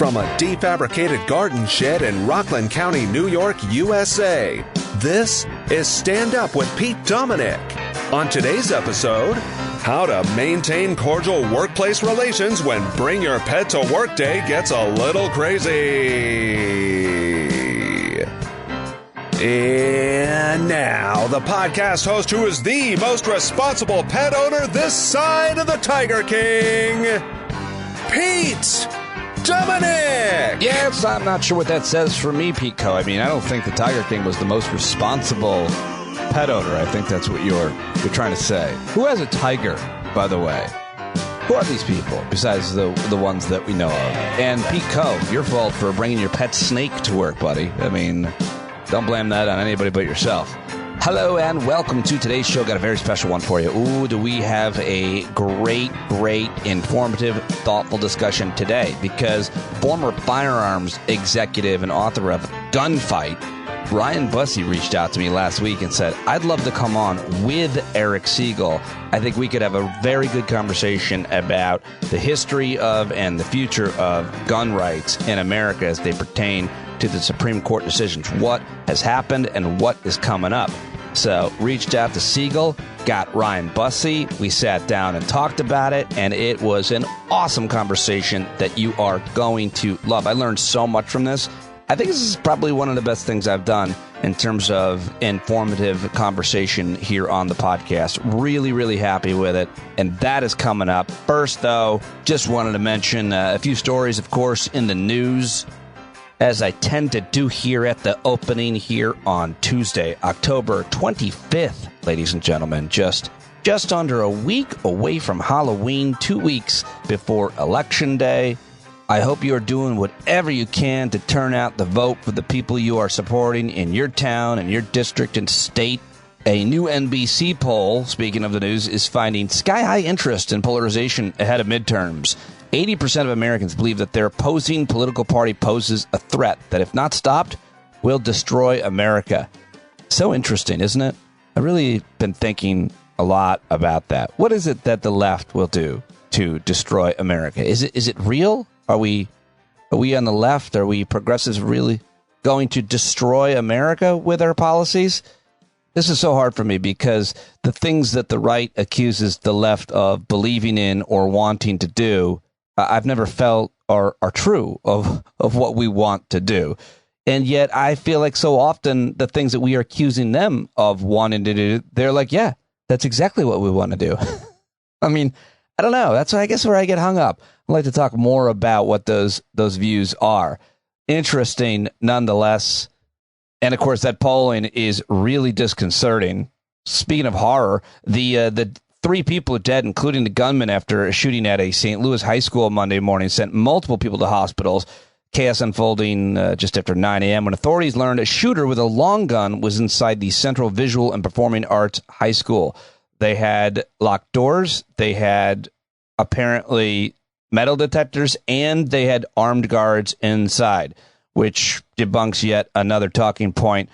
from a defabricated garden shed in Rockland County, New York, USA. This is Stand Up with Pete Dominick. On today's episode, how to maintain cordial workplace relations when Bring Your Pet to Work Day gets a little crazy. And now, the podcast host who is the most responsible pet owner this side of the Tiger King, Pete Dominick! Yes, I'm not sure what that says for me, Pete Co. I mean, I don't think the Tiger King was the most responsible pet owner. I think that's what you're trying to say. Who has a tiger, by the way? Who are these people, besides the ones that we know of? And Pete Co., your fault for bringing your pet snake to work, buddy. I mean, don't blame that on anybody but yourself. Hello and welcome to today's show. Got a very special one for you. Ooh, do we have a great, informative, thoughtful discussion today, because former firearms executive and author of Gunfight, Ryan Busse, reached out to me last week and said, I'd love to come on with Eric Segall. I think we could have a very good conversation about the history of and the future of gun rights in America as they pertain to the Supreme Court decisions, what has happened and what is coming up. So reached out to Segall, got Ryan Busse. We sat down and talked about it, and it was an awesome conversation that you are going to love. I learned so much from this. I think this is probably one of the best things I've done in terms of informative conversation here on the podcast. Really happy with it, and that is coming up. First, though, just wanted to mention a few stories, of course, in the news, as I tend to do here at the opening here on Tuesday, October 25th, ladies and gentlemen, just under a week away from Halloween, 2 weeks before Election Day. I hope you are doing whatever you can to turn out the vote for the people you are supporting in your town and your district and state. A new NBC poll, speaking of the news, is finding sky-high interest in polarization ahead of midterms. 80% of Americans believe that their opposing political party poses a threat that, if not stopped, will destroy America. So interesting, isn't it? I've really been thinking a lot about that. What is it that the left will do to destroy America? Is it real? Are we on the left? Are we progressives really going to destroy America with our policies? This is so hard for me because the things that the right accuses the left of believing in or wanting to do, I've never felt are true of what we want to do. And yet I feel like so often the things that we are accusing them of wanting to do, they're like, yeah, that's exactly what we want to do. I mean, I don't know. That's, I guess, where I get hung up. I'd like to talk more about what those views are. Interesting nonetheless. And of course, that polling is really disconcerting. Speaking of horror, the 3 people are dead, including the gunman, after a shooting at a St. Louis high school Monday morning, sent multiple people to hospitals. Chaos unfolding just after 9 a.m. when authorities learned a shooter with a long gun was inside the Central Visual and Performing Arts High School. They had locked doors, they had apparently metal detectors, and they had armed guards inside, which debunks yet another talking point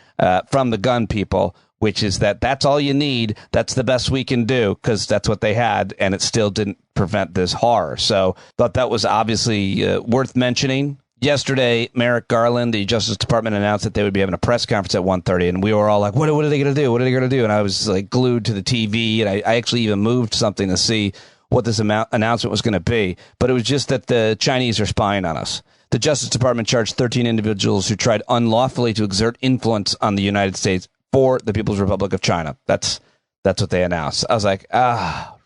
from the gun people, which is that that's all you need. That's the best we can do, because that's what they had, and it still didn't prevent this horror. So thought that was obviously worth mentioning. Yesterday, Merrick Garland, the Justice Department, announced that they would be having a press conference at 1:30, and we were all like, what are they going to do? What are they going to do? And I was like glued to the TV, and I actually even moved something to see what this announcement was going to be. But it was just that the Chinese are spying on us. The Justice Department charged 13 individuals who tried unlawfully to exert influence on the United States for the People's Republic of China. That's what they announced. I was like,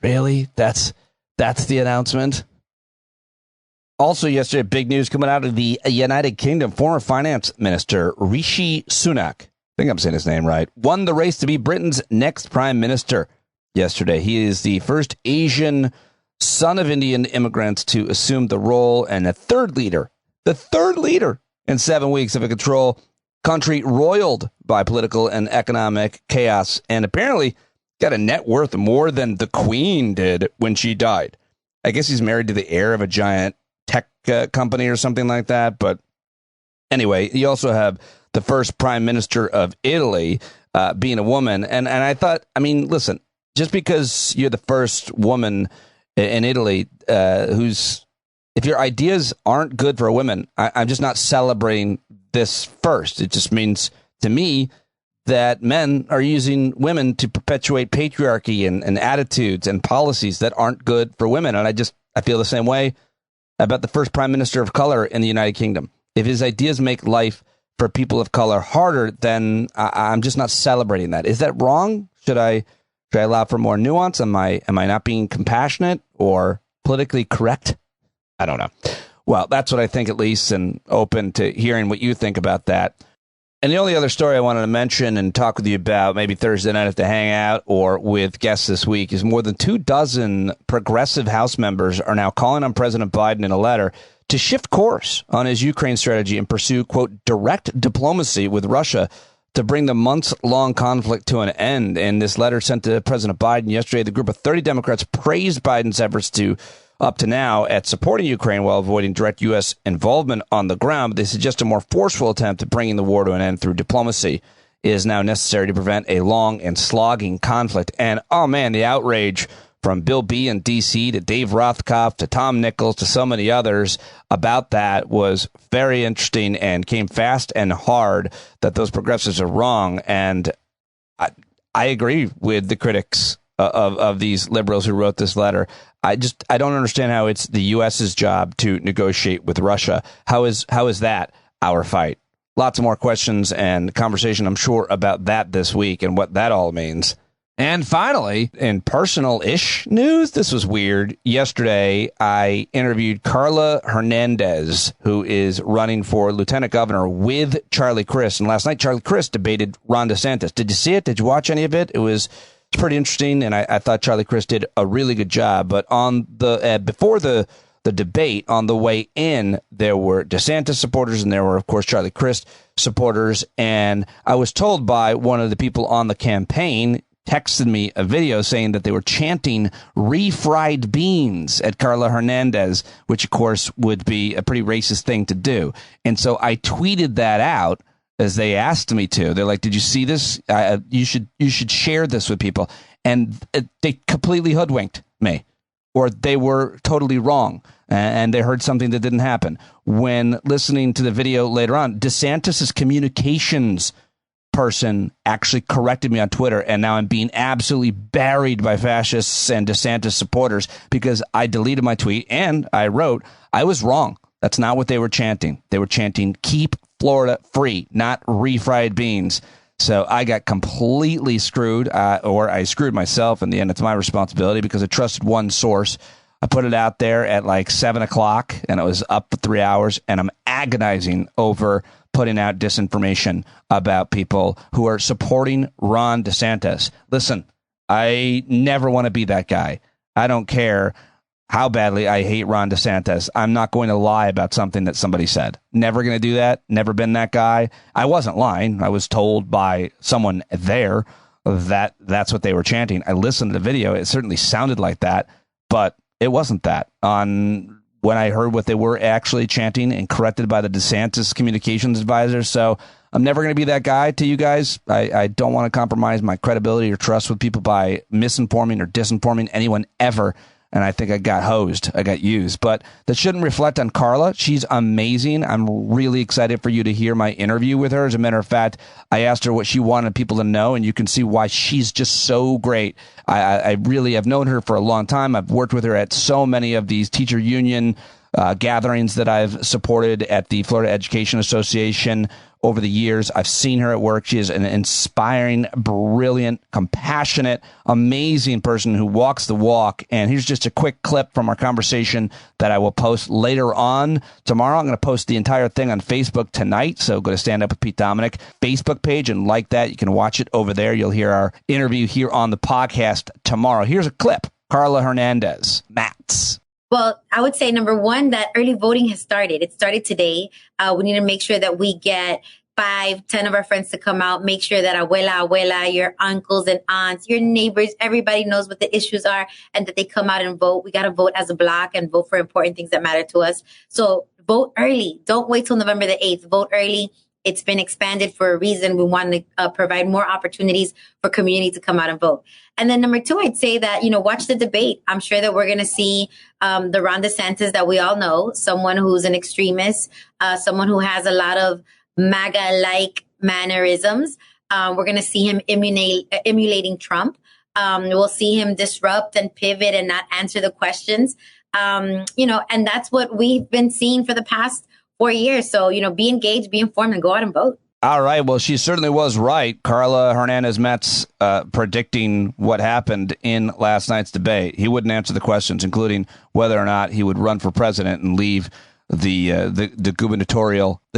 really? That's the announcement? Also yesterday, big news coming out of the United Kingdom. Former finance minister Rishi Sunak, I think I'm saying his name right, won the race to be Britain's next prime minister yesterday. He is the first Asian son of Indian immigrants to assume the role, and the third leader in 7 weeks of a control country roiled by political and economic chaos, and apparently got a net worth more than the Queen did when she died. I guess he's married to the heir of a giant tech company or something like that. But anyway, you also have the first prime minister of Italy being a woman. And I thought, I mean, listen, just because you're the first woman in Italy who's if your ideas aren't good for women, I'm just not celebrating this first. It just means to me that men are using women to perpetuate patriarchy and attitudes and policies that aren't good for women. And I feel the same way about the first prime minister of color in the United Kingdom. If his ideas make life for people of color harder, then I'm just not celebrating that. Is that wrong? Should I allow for more nuance? Am I not being compassionate or politically correct? I don't know. Well, that's what I think, at least, and open to hearing what you think about that. And the only other story I wanted to mention and talk with you about, maybe Thursday night at the Hangout or with guests this week, is more than 24 progressive House members are now calling on President Biden in a letter to shift course on his Ukraine strategy and pursue, quote, direct diplomacy with Russia to bring the months-long conflict to an end. In this letter sent to President Biden yesterday, the group of 30 Democrats praised Biden's efforts up to now at supporting Ukraine while avoiding direct U.S. involvement on the ground. But they suggest a more forceful attempt at bringing the war to an end through diplomacy is now necessary to prevent a long and slogging conflict. And, oh, man, the outrage from Bill B. in D.C. to Dave Rothkopf to Tom Nichols to so many others about that was very interesting and came fast and hard that those progressives are wrong. And I agree with the critics of these liberals who wrote this letter. I don't understand how it's the U.S.'s job to negotiate with Russia. How is that our fight? Lots of more questions and conversation, I'm sure, about that this week and what that all means. And finally, in personal-ish news, this was weird. Yesterday, I interviewed Carla Hernandez, who is running for lieutenant governor with Charlie Crist. And last night, Charlie Crist debated Ron DeSantis. Did you see it? Did you watch any of it? It's pretty interesting, and I thought Charlie Crist did a really good job. But on the before the debate, on the way in, there were DeSantis supporters, and there were, of course, Charlie Crist supporters. And I was told by one of the people on the campaign, texted me a video saying that they were chanting refried beans at Carla Hernandez, which, of course, would be a pretty racist thing to do. And so I tweeted that out as they asked me to. They're like, did you see this? You should share this with people. And they completely hoodwinked me, or they were totally wrong, and they heard something that didn't happen. When listening to the video later on, DeSantis's communications person actually corrected me on Twitter, and now I'm being absolutely buried by fascists and DeSantis supporters because I deleted my tweet and I wrote, I was wrong. That's not what they were chanting. They were chanting, keep Florida free, not refried beans. So I got completely screwed, or I screwed myself. In the end, it's my responsibility because I trusted one source. I put it out there at like 7 o'clock, and it was up for 3 hours, and I'm agonizing over putting out disinformation about people who are supporting Ron DeSantis. Listen, I never want to be that guy. I don't care how badly I hate Ron DeSantis. I'm not going to lie about something that somebody said. Never going to do that. Never been that guy. I wasn't lying. I was told by someone there that that's what they were chanting. I listened to the video. It certainly sounded like that, but it wasn't that. When I heard what they were actually chanting and corrected by the DeSantis communications advisor. So I'm never going to be that guy to you guys. I don't want to compromise my credibility or trust with people by misinforming or disinforming anyone ever. And I think I got hosed. I got used. But that shouldn't reflect on Carla. She's amazing. I'm really excited for you to hear my interview with her. As a matter of fact, I asked her what she wanted people to know, and you can see why she's just so great. I really have known her for a long time. I've worked with her at so many of these teacher union gatherings that I've supported at the Florida Education Association over the years. I've seen her at work. She is an inspiring, brilliant, compassionate, amazing person who walks the walk. And here's just a quick clip from our conversation that I will post later on tomorrow. I'm going to post the entire thing on Facebook tonight. So go to Stand Up with Pete Dominick Facebook page and like that. You can watch it over there. You'll hear our interview here on the podcast tomorrow. Here's a clip. Carla Hernandez, Mats. Well, I would say, number one, that early voting has started. It started today. We need to make sure that we get 5-10 of our friends to come out. Make sure that abuela, your uncles and aunts, your neighbors, everybody knows what the issues are and that they come out and vote. We got to vote as a block and vote for important things that matter to us. So vote early. Don't wait till November the 8th. Vote early. It's been expanded for a reason. We want to provide more opportunities for community to come out and vote. And then number two, I'd say that, watch the debate. I'm sure that we're going to see the Ron DeSantis that we all know, someone who's an extremist, someone who has a lot of MAGA-like mannerisms. We're going to see him emulating Trump. We'll see him disrupt and pivot and not answer the questions. And that's what we've been seeing for the past 4 years. So, be engaged, be informed, and go out and vote. All right. Well, she certainly was right. Carla Hernandez-Metz predicting what happened in last night's debate. He wouldn't answer the questions, including whether or not he would run for president and leave the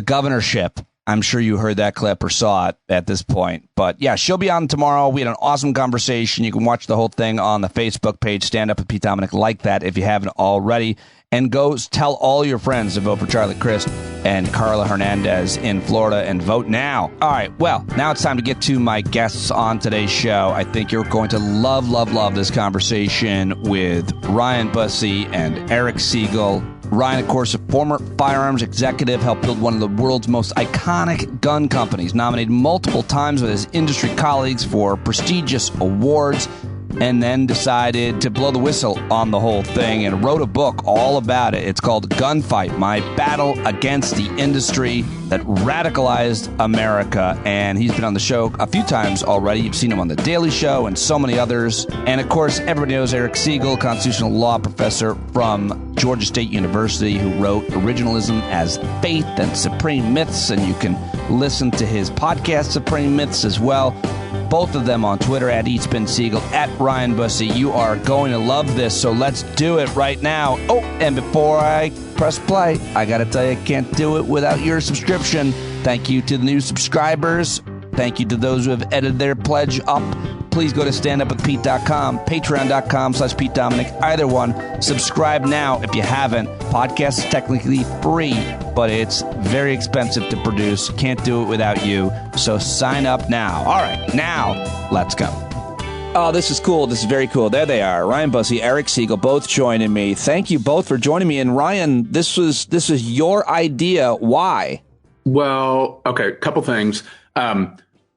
governorship. I'm sure you heard that clip or saw it at this point. But yeah, she'll be on tomorrow. We had an awesome conversation. You can watch the whole thing on the Facebook page, Stand Up with Pete Dominic, like that if you haven't already. And go tell all your friends to vote for Charlie Crist and Carla Hernandez in Florida and vote now. All right. Well, now it's time to get to my guests on today's show. I think you're going to love this conversation with Ryan Busse and Eric Segall. Ryan, of course, a former firearms executive, helped build one of the world's most iconic gun companies, nominated multiple times with his industry colleagues for prestigious awards, and then decided to blow the whistle on the whole thing and wrote a book all about it. It's called Gunfight, My Battle Against the Industry That Radicalized America. And he's been on the show a few times already. You've seen him on The Daily Show and so many others. And of course, everybody knows Eric Segall, constitutional law professor from Georgia State University, who wrote Originalism as Faith and Supreme Myths. And you can listen to his podcast, Supreme Myths, as well. Both of them on Twitter at @EatSpinSegall, at Ryan Busse. You are going to love this, so let's do it right now. Oh, and before I press play, I got to tell you, I can't do it without your subscription. Thank you to the new subscribers. Thank you to those who have edited their pledge up. Please go to standupwithpete.com, patreon.com/Pete Dominic, either one. Subscribe now if you haven't. Podcast is technically free, but it's very expensive to produce. Can't do it without you. So sign up now. All right, now let's go. Oh, this is cool. This is very cool. There they are. Ryan Busse, Eric Segall, both joining me. Thank you both for joining me. And Ryan, this was your idea. Why? Well, okay, a couple things.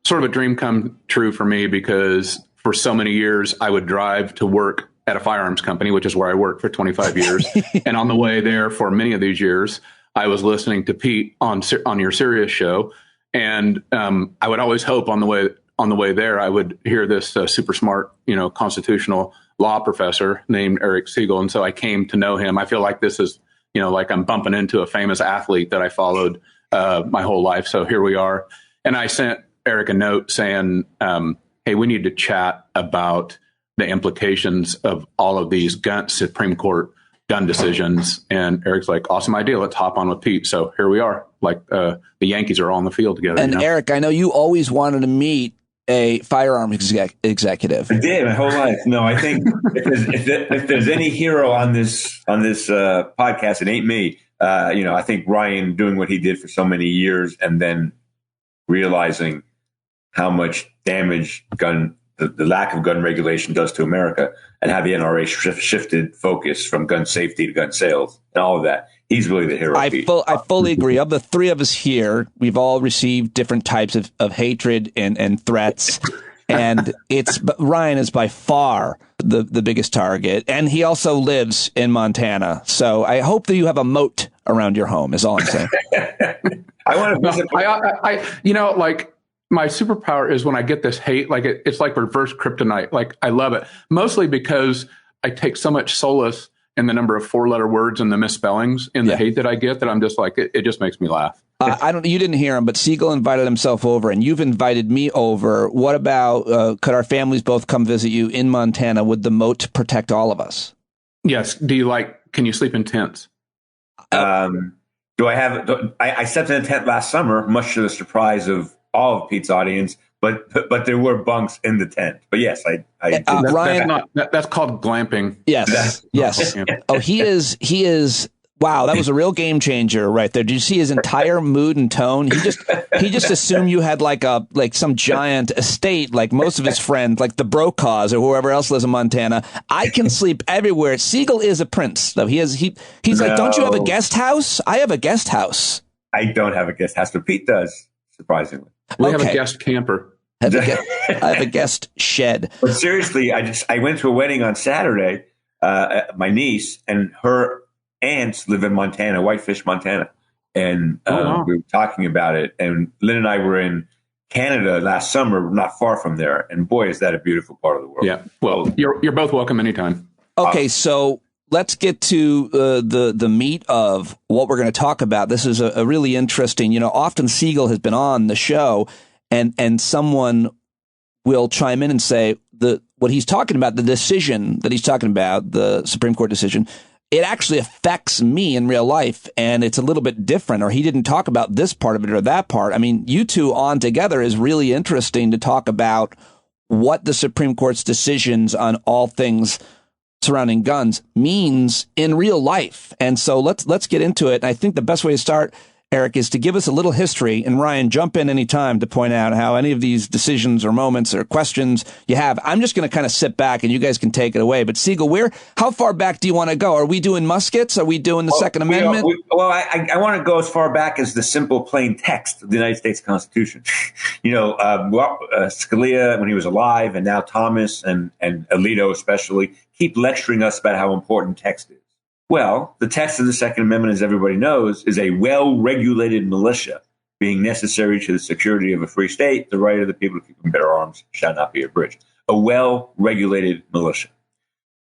Sort of a dream come true for me, because for so many years I would drive to work at a firearms company, which is where I worked for 25 years. And on the way there for many of these years, I was listening to Pete on your Sirius show. And I would always hope on the way there, I would hear this super smart, constitutional law professor named Eric Segall. And so I came to know him. I feel like this is, like I'm bumping into a famous athlete that I followed my whole life. So here we are. And I sent Eric a note saying, hey, we need to chat about the implications of all of these Supreme Court gun decisions. And Eric's like, awesome idea. Let's hop on with Pete. So here we are. Like the Yankees are all on the field together. And Eric, I know you always wanted to meet a firearms executive. I did my whole life. No, I think if there's any hero on this podcast, it ain't me. I think Ryan doing what he did for so many years and then realizing how much damage the lack of gun regulation does to America, and how the NRA shifted focus from gun safety to gun sales and all of that. He's really the hero. I fully agree. Of the three of us here, we've all received different types of hatred and threats. And Ryan is by far the biggest target. And he also lives in Montana. So I hope that you have a moat around your home is all I'm saying. I want to visit. My superpower is when I get this hate, like it's like reverse kryptonite. Like I love it, mostly because I take so much solace in the number of 4-letter words and the misspellings in the hate that I get, that I'm just like, it just makes me laugh. You didn't hear him, but Segall invited himself over, and you've invited me over. What about, could our families both come visit you in Montana? Would the moat protect all of us? Yes. Can you sleep in tents? I slept in a tent last summer, much to the surprise of all of Pete's audience, but there were bunks in the tent. But yes, Ryan, that's called glamping. Yes. Oh, he is. Wow, that was a real game changer right there. Did you see his entire mood and tone? He just assumed you had like some giant estate, like most of his friends, like the Brokaws or whoever else lives in Montana. I can sleep everywhere. Segall is a prince, though. He's like, don't you have a guest house? I have a guest house. I don't have a guest house, but Pete does. surprisingly. We have a guest camper. I have a guest shed. But seriously, I went to a wedding on Saturday. My niece and her aunts live in Montana, Whitefish, Montana. And we were talking about it. And Lynn and I were in Canada last summer, not far from there. And boy, is that a beautiful part of the world. Yeah. Well, you're both welcome anytime. Okay, so let's get to the meat of what we're going to talk about. This is a really interesting, often Segall has been on the show and someone will chime in and say what he's talking about, the decision that he's talking about, the Supreme Court decision, it actually affects me in real life, and it's a little bit different, or he didn't talk about this part of it or that part. I mean, you two on together is really interesting to talk about what the Supreme Court's decisions on all things surrounding guns means in real life. And so let's get into it. And I think the best way to start, Eric, is to give us a little history, and Ryan, jump in any time to point out how any of these decisions or moments or questions you have. I'm just going to kind of sit back and you guys can take it away. But Segall, how far back do you want to go? Are we doing muskets? Are we doing the Second Amendment? I want to go as far back as the simple plain text of the United States Constitution. Scalia, when he was alive, and now Thomas and Alito especially, keep lecturing us about how important text is. Well, the text of the Second Amendment, as everybody knows, is a well-regulated militia being necessary to the security of a free state. The right of the people to keep and bear arms shall not be abridged. A well-regulated militia.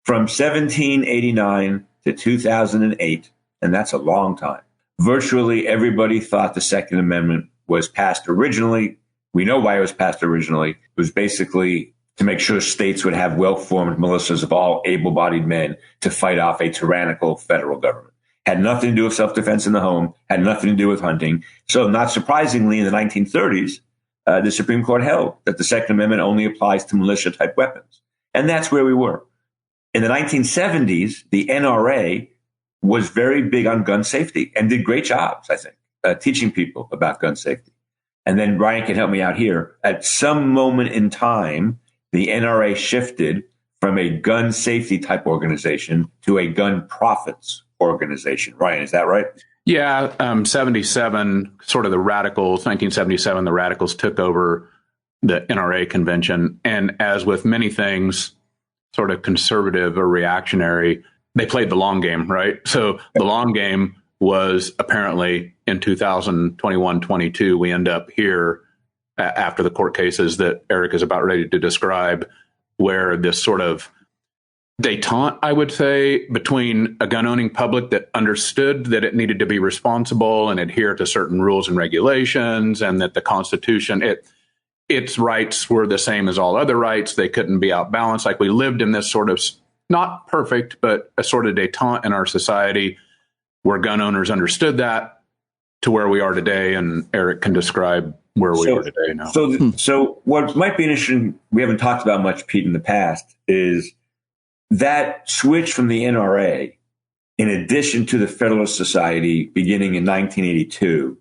From 1789 to 2008, and that's a long time, virtually everybody thought the Second Amendment was passed originally. We know why it was passed originally. It was basically to make sure states would have well-formed militias of all able-bodied men to fight off a tyrannical federal government. Had nothing to do with self-defense in the home, had nothing to do with hunting. So not surprisingly, in the 1930s, the Supreme Court held that the Second Amendment only applies to militia-type weapons. And that's where we were. In the 1970s, the NRA was very big on gun safety and did great jobs, I think, teaching people about gun safety. And then Ryan can help me out here. At some moment in time, the NRA shifted from a gun safety type organization to a gun profits organization. Ryan, is that right? Yeah, 77, sort of the radicals, 1977, the radicals took over the NRA convention. And as with many things, sort of conservative or reactionary, they played the long game, right? So the long game was apparently in 2021, 22, we end up here after the court cases that Eric is about ready to describe, where this sort of détente, I would say, between a gun-owning public that understood that it needed to be responsible and adhere to certain rules and regulations, and that the Constitution, its rights were the same as all other rights. They couldn't be outbalanced. Like, we lived in this sort of, not perfect, but a sort of détente in our society where gun owners understood that, to where we are today. And Eric can describe where we are today now. So what might be interesting, we haven't talked about much, Pete, in the past, is that switch from the NRA, in addition to the Federalist Society beginning in 1982,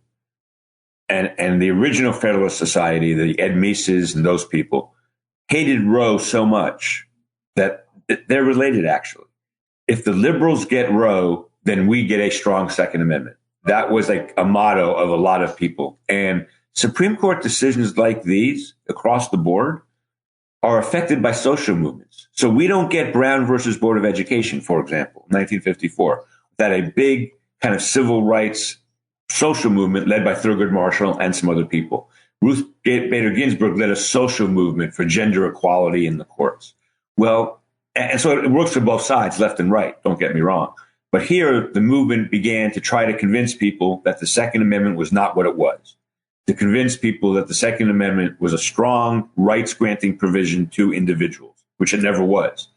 and the original Federalist Society, the Ed Mises and those people, hated Roe so much that they're related, actually. If the liberals get Roe, then we get a strong Second Amendment. That was like a motto of a lot of people. And Supreme Court decisions like these across the board are affected by social movements. So we don't get Brown versus Board of Education, for example, 1954, that a big kind of civil rights social movement led by Thurgood Marshall and some other people. Ruth Bader Ginsburg led a social movement for gender equality in the courts. Well, and so it works for both sides, left and right, don't get me wrong. But here, the movement began to try to convince people that the Second Amendment was not what it was, to convince people that the Second Amendment was a strong rights-granting provision to individuals, which it never was.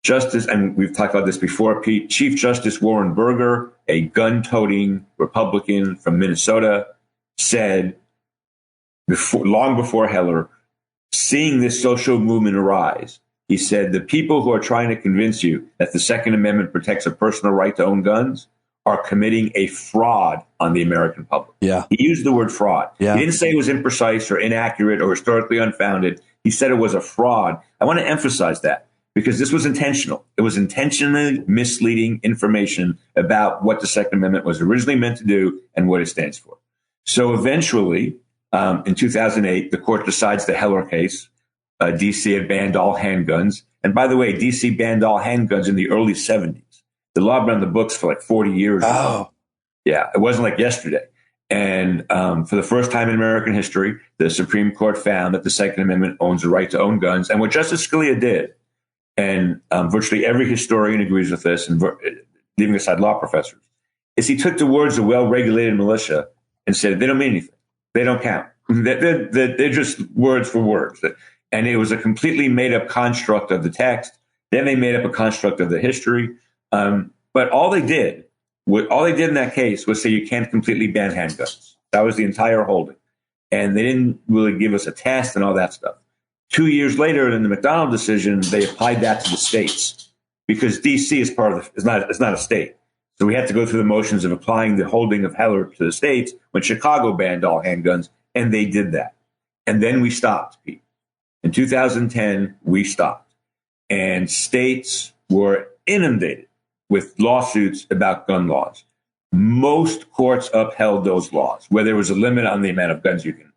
Justice, and we've talked about this before, Pete, Chief Justice Warren Burger, a gun-toting Republican from Minnesota, said long before Heller, seeing this social movement arise, he said, the people who are trying to convince you that the Second Amendment protects a personal right to own guns are committing a fraud on the American public. Yeah. He used the word fraud. Yeah. He didn't say it was imprecise or inaccurate or historically unfounded. He said it was a fraud. I want to emphasize that because this was intentional. It was intentionally misleading information about what the Second Amendment was originally meant to do and what it stands for. So eventually, In 2008, the court decides the Heller case. D.C. had banned all handguns. And by the way, D.C. banned all handguns in the early 70s. The law had been on the books for like 40 years. Oh. Yeah, it wasn't like yesterday. And for the first time in American history, the Supreme Court found that the Second Amendment owns the right to own guns. And what Justice Scalia did, and virtually every historian agrees with this, and leaving aside law professors, is he took the words of well-regulated militia and said, they don't mean anything. They don't count. They're just words for words. And it was a completely made-up construct of the text. Then they made up a construct of the history. But all they did in that case was say you can't completely ban handguns. That was the entire holding. And they didn't really give us a test and all that stuff. 2 years later, in the McDonald decision, they applied that to the states because D.C. is not a state. So we had to go through the motions of applying the holding of Heller to the states when Chicago banned all handguns, and they did that. And then we stopped, Pete. In 2010, we stopped. And states were inundated with lawsuits about gun laws. Most courts upheld those laws, where there was a limit on the amount of guns you can,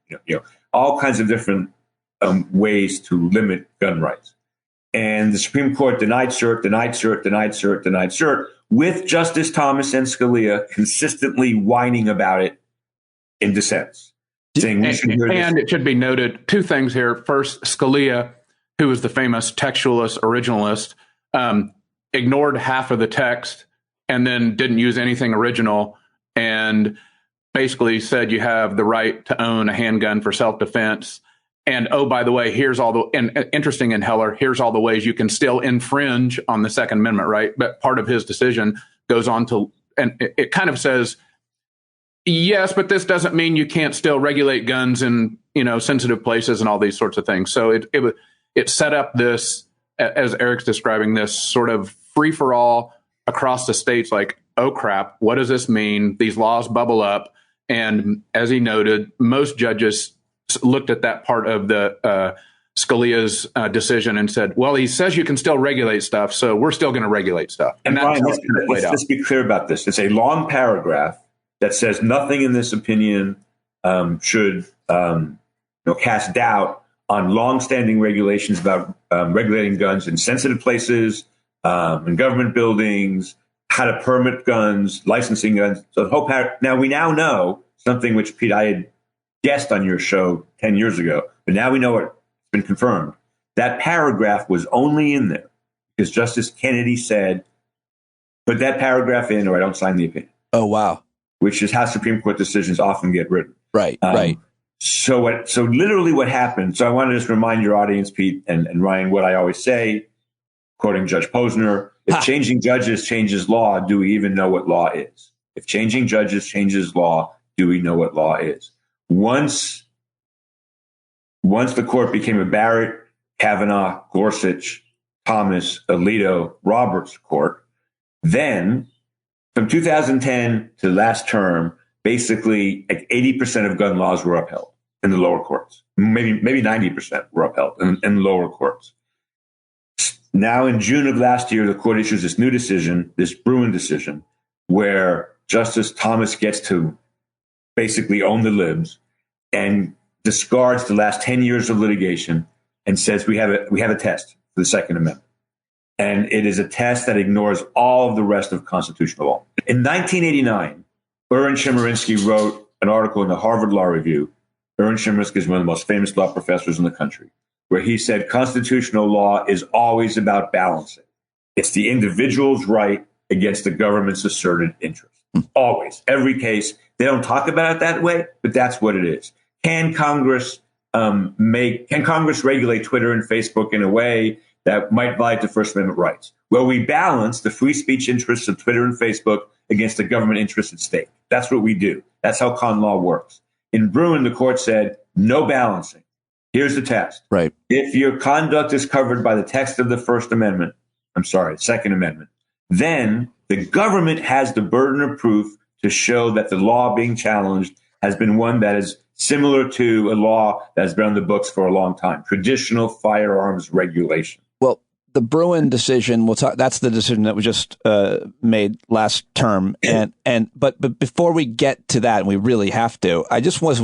all kinds of different ways to limit gun rights. And the Supreme Court denied cert, with Justice Thomas and Scalia consistently whining about it in dissents. Saying we should hear this. And it should be noted, two things here. First, Scalia, who was the famous textualist, originalist, ignored half of the text and then didn't use anything original and basically said you have the right to own a handgun for self-defense. And, oh, by the way, interesting in Heller, here's all the ways you can still infringe on the Second Amendment, right? But part of his decision goes on to, and it kind of says, yes, but this doesn't mean you can't still regulate guns in, sensitive places and all these sorts of things. So it set up this, as Eric's describing, this sort of free-for-all across the states, like, oh, crap, what does this mean? These laws bubble up. And as he noted, most judges looked at that part of the Scalia's decision and said, well, he says you can still regulate stuff, so we're still going to regulate stuff. And Ryan, let's be clear about this. It's a long paragraph that says nothing in this opinion should cast doubt on longstanding regulations about regulating guns in sensitive places, in government buildings, how to permit guns, licensing guns. So the whole now we now know something which, Pete, I had guessed on your show 10 years ago, but now we know it's been confirmed. That paragraph was only in there because Justice Kennedy said, put that paragraph in or I don't sign the opinion. Oh, wow. Which is how Supreme Court decisions often get written. Right, right. So literally what happened, so I want to just remind your audience, Pete and Ryan, what I always say, quoting Judge Posner, if changing judges changes law, do we even know what law is? If changing judges changes law, do we know what law is? Once the court became a Barrett, Kavanaugh, Gorsuch, Thomas, Alito, Roberts court, then from 2010 to last term, basically like 80% of gun laws were upheld in the lower courts. Maybe 90% were upheld in lower courts. Now in June of last year, the court issues this new decision, this Bruin decision, where Justice Thomas gets to basically own the libs and discards the last 10 years of litigation and says we have a test for the Second Amendment. And it is a test that ignores all of the rest of constitutional law. In 1989, Aaron Chemerinsky wrote an article in the Harvard Law Review. Aaron Chemerinsky is one of the most famous law professors in the country, where he said constitutional law is always about balancing. It's the individual's right against the government's asserted interest. Always. Every case. They don't talk about it that way, but that's what it is. Can Congress regulate Twitter and Facebook in a way that might violate the First Amendment rights? Well, we balance the free speech interests of Twitter and Facebook against the government interests at stake. That's what we do. That's how con law works. In Bruin, the court said, no balancing. Here's the test. Right. If your conduct is covered by the text of the Second Amendment, then the government has the burden of proof to show that the law being challenged has been one that is similar to a law that has been on the books for a long time, traditional firearms regulation. Well, the Bruen decision, we'll talk. That's the decision that was just made last term. But before we get to that, and we really have to, I was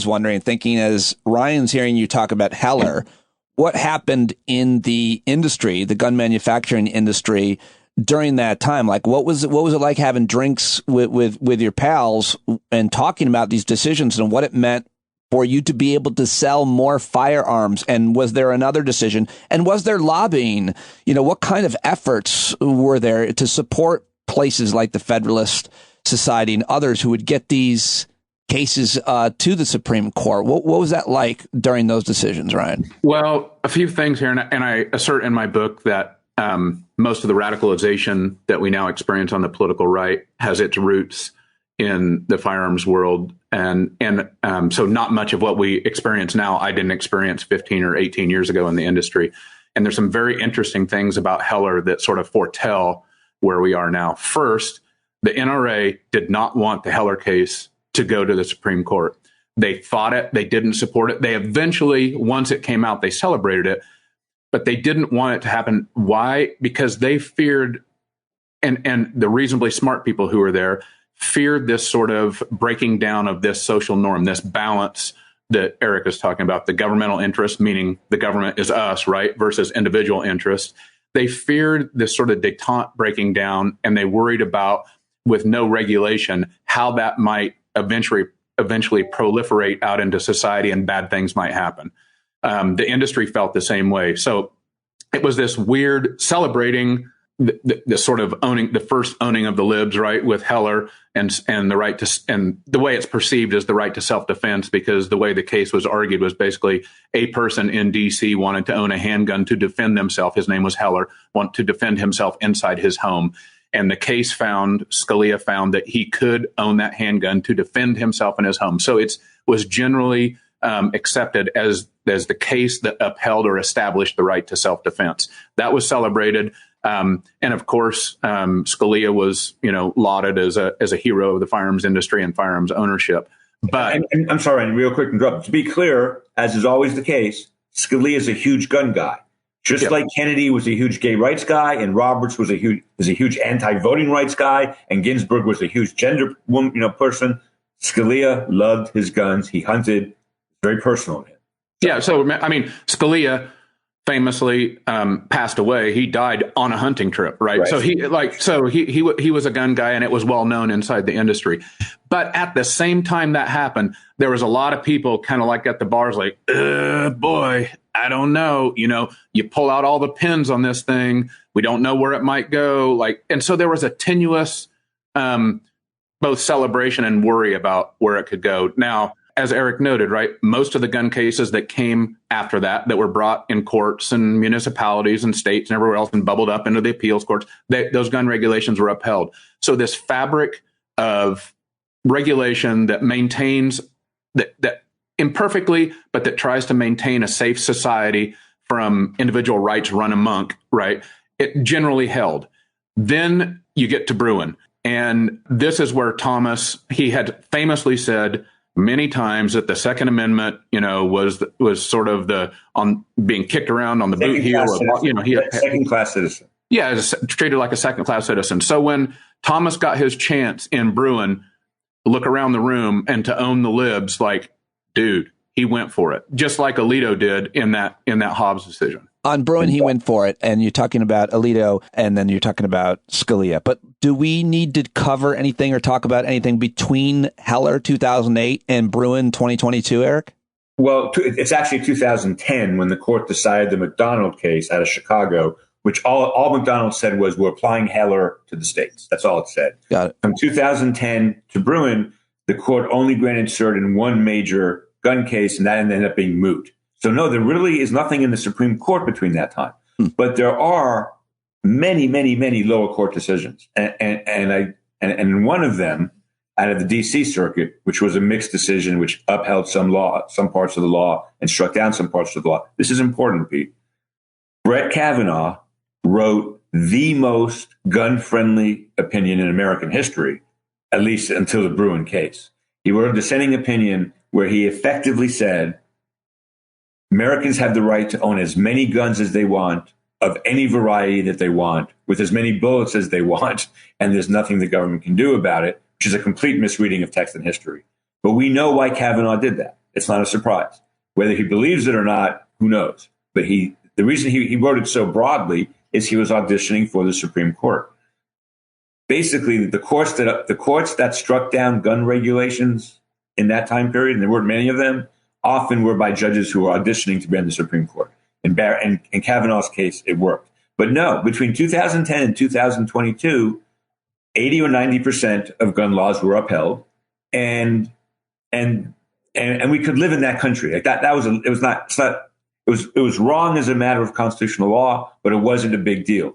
wondering, thinking as Ryan's hearing you talk about Heller, what happened in the industry, the gun manufacturing industry during that time? Like, what was it like having drinks with your pals and talking about these decisions and what it meant for you to be able to sell more firearms? And was there another decision? And was there lobbying? What kind of efforts were there to support places like the Federalist Society and others who would get these cases to the Supreme Court? What was that like during those decisions, Ryan? Well, a few things here, and I assert in my book that most of the radicalization that we now experience on the political right has its roots in the firearms world. And so not much of what we experience now, I didn't experience 15 or 18 years ago in the industry. And there's some very interesting things about Heller that sort of foretell where we are now. First, the NRA did not want the Heller case to go to the Supreme Court. They fought it. They didn't support it. They eventually, once it came out, they celebrated it, but they didn't want it to happen. Why? Because they feared, and the reasonably smart people who were there feared this sort of breaking down of this social norm, this balance that Eric is talking about, the governmental interest, meaning the government is us, right, versus individual interest. They feared this sort of détente breaking down, and they worried about, with no regulation, how that might eventually proliferate out into society and bad things might happen. The industry felt the same way. So it was this weird celebrating the sort of owning, the first owning of the libs, right, with Heller and the right to, and the way it's perceived as the right to self-defense, because the way the case was argued was basically a person in D.C. wanted to own a handgun to defend themselves. His name was Heller, want to defend himself inside his home. And the case Scalia found that he could own that handgun to defend himself in his home. So it was generally accepted as the case that upheld or established the right to self-defense. That was celebrated. And of course, Scalia was, lauded as a hero of the firearms industry and firearms ownership. But and I'm sorry, and real quick interrupt. To be clear, as is always the case, Scalia is a huge gun guy. Just like Kennedy was a huge gay rights guy, and Roberts was a huge anti-voting rights guy, and Ginsburg was a huge gender person. Scalia loved his guns. He hunted. Very personal to him. Yeah. So I mean, Scalia famously passed away. He died on a hunting trip, right? So he was a gun guy, and it was well known inside the industry. But at the same time that happened, there was a lot of people kind of like at the bars, like, boy, I don't know. You pull out all the pins on this thing. We don't know where it might go. And so there was a tenuous both celebration and worry about where it could go. Now, as Eric noted, right, most of the gun cases that came after that were brought in courts and municipalities and states and everywhere else and bubbled up into the appeals courts, those gun regulations were upheld. So this fabric of regulation that maintains that imperfectly, but that tries to maintain a safe society from individual rights run amok, right, it generally held. Then you get to Bruen. And this is where Thomas, he had famously said many times that the Second Amendment, was sort of on being kicked around on the boot heel. Second-class citizen. Yeah, it's treated like a second-class citizen. So when Thomas got his chance in Bruen, look around the room and to own the libs, dude, he went for it, just like Alito did in that Hobbs decision. On Bruen, he went for it, and you're talking about Alito, and then you're talking about Scalia. But do we need to cover anything or talk about anything between Heller 2008 and Bruen 2022, Eric? Well, it's actually 2010 when the court decided the McDonald case out of Chicago, which all McDonald said was, we're applying Heller to the states. That's all it said. Got it. From 2010 to Bruen, the court only granted cert in one major gun case, and that ended up being moot. So no, there really is nothing in the Supreme Court between that time. But there are many, many, many lower court decisions. And one of them out of the D.C. Circuit, which was a mixed decision, which upheld some parts of the law and struck down some parts of the law. This is important, Pete. Brett Kavanaugh wrote the most gun-friendly opinion in American history, at least until the Bruen case. He wrote a dissenting opinion where he effectively said, Americans have the right to own as many guns as they want, of any variety that they want, with as many bullets as they want, and there's nothing the government can do about it, which is a complete misreading of text and history. But we know why Kavanaugh did that. It's not a surprise. Whether he believes it or not, who knows? But the reason he wrote it so broadly is he was auditioning for the Supreme Court. Basically, the courts that struck down gun regulations in that time period, and there weren't many of them, often were by judges who were auditioning to be on the Supreme Court. In Kavanaugh's case, it worked. But no, between 2010 and 2022, 80 or 90% of gun laws were upheld, and we could live in that country. Like that it was wrong as a matter of constitutional law, but it wasn't a big deal.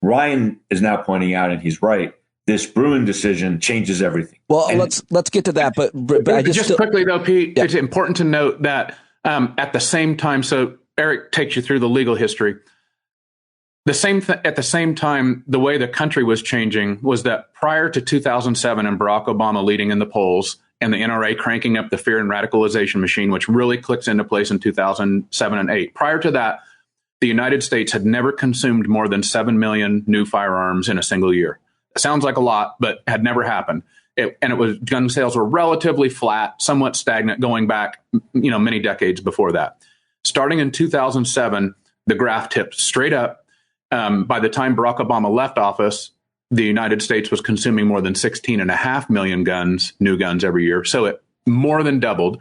Ryan is now pointing out, and he's right, this Bruen decision changes everything. Well, let's get to that. But I just quickly though, Pete, yeah. It's important to note that at the same time, so Eric takes you through the legal history. At the same time, the way the country was changing was that prior to 2007 and Barack Obama leading in the polls and the NRA cranking up the fear and radicalization machine, which really clicks into place in 2007 and 8. Prior to that, the United States had never consumed more than 7 million new firearms in a single year. It sounds like a lot, but had never happened. Gun sales were relatively flat, somewhat stagnant, going back, many decades before that. Starting in 2007, the graph tipped straight up. By the time Barack Obama left office, the United States was consuming more than 16.5 million new guns every year. So it more than doubled.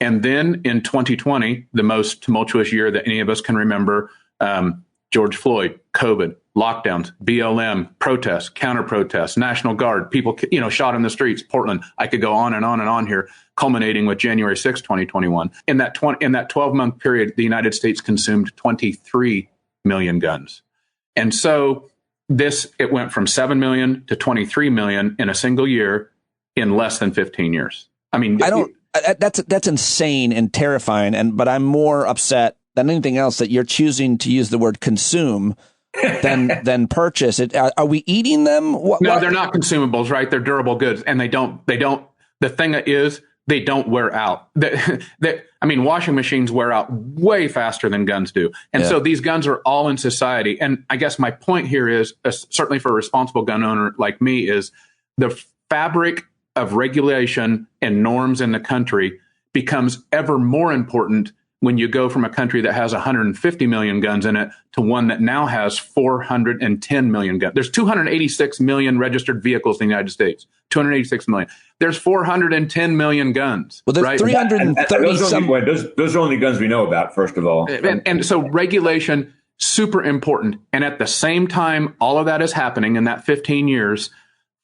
And then in 2020, the most tumultuous year that any of us can remember, George Floyd, COVID, lockdowns, BLM, protests, counter-protests, National Guard, people, shot in the streets, Portland. I could go on and on and on here, culminating with January 6, 2021. In that 12-month period, the United States consumed 23 million guns. And so it went from 7 million to 23 million in a single year in less than 15 years. I mean, that's insane and terrifying. But I'm more upset than anything else that you're choosing to use the word consume than purchase. Are we eating them? No, they're not consumables, right? They're durable goods, and they don't. The thing is, they don't wear out. Washing machines wear out way faster than guns do. And so these guns are all in society. And I guess my point here is, certainly for a responsible gun owner like me, is the fabric of regulation and norms in the country becomes ever more important when you go from a country that has 150 million guns in it to one that now has 410 million guns. There's 286 million registered vehicles in the United States. 286 million. There's 410 million guns. Well, there's right? 330 those are only guns we know about, first of all. And so regulation, super important. And at the same time, all of that is happening in that 15 years,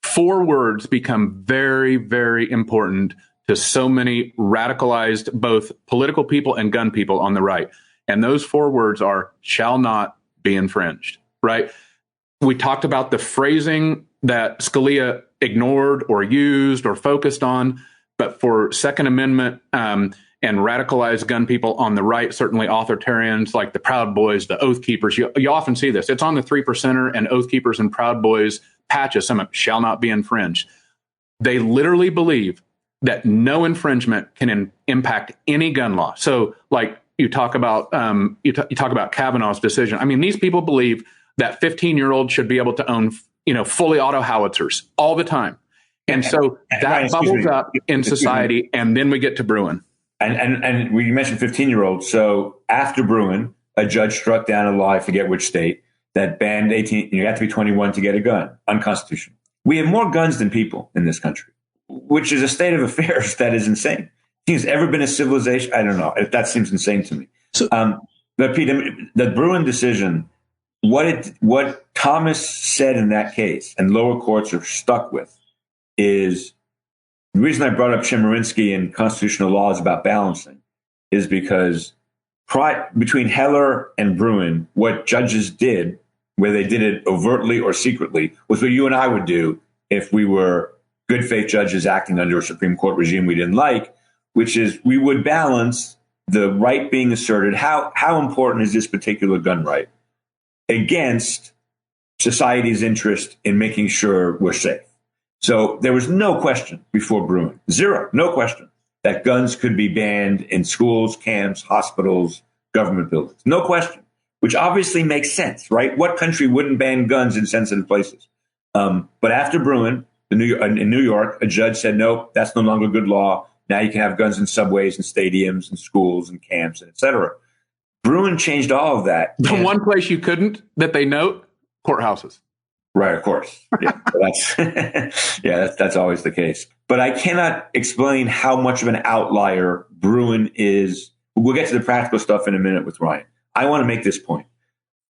4 words become very, very important to so many radicalized, both political people and gun people on the right. And those 4 words are shall not be infringed, right? We talked about the phrasing that Scalia ignored or used or focused on, but for Second Amendment and radicalized gun people on the right, certainly authoritarians like the Proud Boys, the Oath Keepers, you often see this. It's on the 3%er and Oath Keepers and Proud Boys patches, some shall not be infringed. They literally believe that no infringement can impact any gun law. So, like you talk about Kavanaugh's decision. I mean, these people believe that 15-year-olds should be able to own, fully auto howitzers all the time, and so that bubbles up in society, and then we get to Bruen. And you mentioned 15-year-olds. So after Bruen, a judge struck down a law, I forget which state, that banned 18. You have to be 21 to get a gun. Unconstitutional. We have more guns than people in this country, which is a state of affairs that is insane. There's ever been a civilization? I don't know. That seems insane to me. So, but Pete, the Bruen decision, what Thomas said in that case, and lower courts are stuck with, is the reason I brought up Chemerinsky and constitutional laws about balancing is because between Heller and Bruen, what judges did, whether they did it overtly or secretly, was what you and I would do if we were good faith judges acting under a Supreme Court regime we didn't like, which is we would balance the right being asserted, how important is this particular gun right, against society's interest in making sure we're safe. So there was no question before Bruen, no question, that guns could be banned in schools, camps, hospitals, government buildings. No question. which obviously makes sense, right? What country wouldn't ban guns in sensitive places? But after Bruin, in New York, a judge said, nope, that's no longer good law. Now you can have guns in subways and stadiums and schools and camps and et cetera. Bruin changed all of that. The one place you couldn't, that they note, courthouses. Right, of course. Yeah, that's always the case. But I cannot explain how much of an outlier Bruin is. We'll get to the practical stuff in a minute with Ryan. I want to make this point.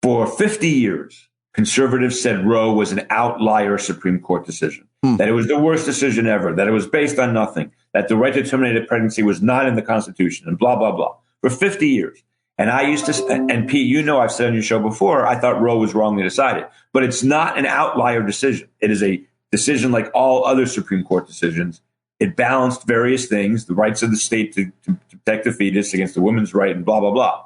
For 50 years, conservatives said Roe was an outlier Supreme Court decision, that it was the worst decision ever, that it was based on nothing, that the right to terminate pregnancy was not in the Constitution, and blah, blah, blah. For 50 years. And I used to, and Pete, you know, I've said on your show before, I thought Roe was wrongly decided. But it's not an outlier decision. It is a decision like all other Supreme Court decisions. It balanced various things, the rights of the state to protect the fetus against the woman's right and blah, blah, blah.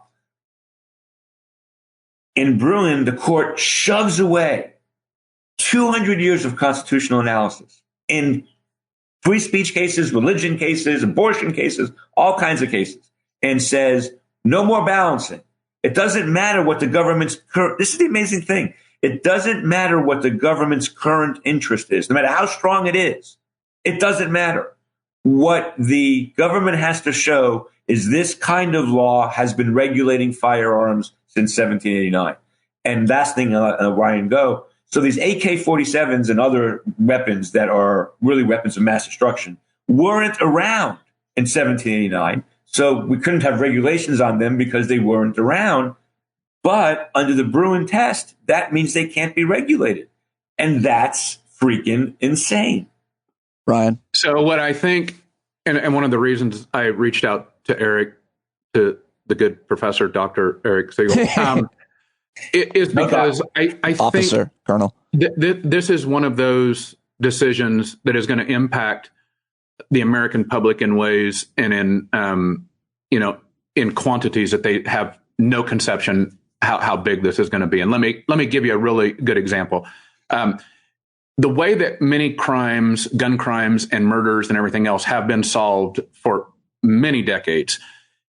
In Bruin, the court shoves away 200 years of constitutional analysis in free speech cases, religion cases, abortion cases, all kinds of cases, and says, no more balancing. It doesn't matter what the government's this is the amazing thing. It doesn't matter what the government's current interest is, no matter how strong it is. It doesn't matter. What the government has to show is this kind of law has been regulating firearms since 1789. And last thing, Ryan, go. So these AK-47s and other weapons that are really weapons of mass destruction weren't around in 1789. So we couldn't have regulations on them because they weren't around. But under the Bruin test, that means they can't be regulated. And that's freaking insane. Ryan? So what I think, and one of the reasons I reached out to Eric, to the good Professor Dr. Eric Segall, is because I Officer, think Colonel. This is one of those decisions that is going to impact the American public in ways and in quantities that they have no conception how big this is going to be. And let me give you a really good example. The way that many crimes, gun crimes and murders and everything else have been solved for many decades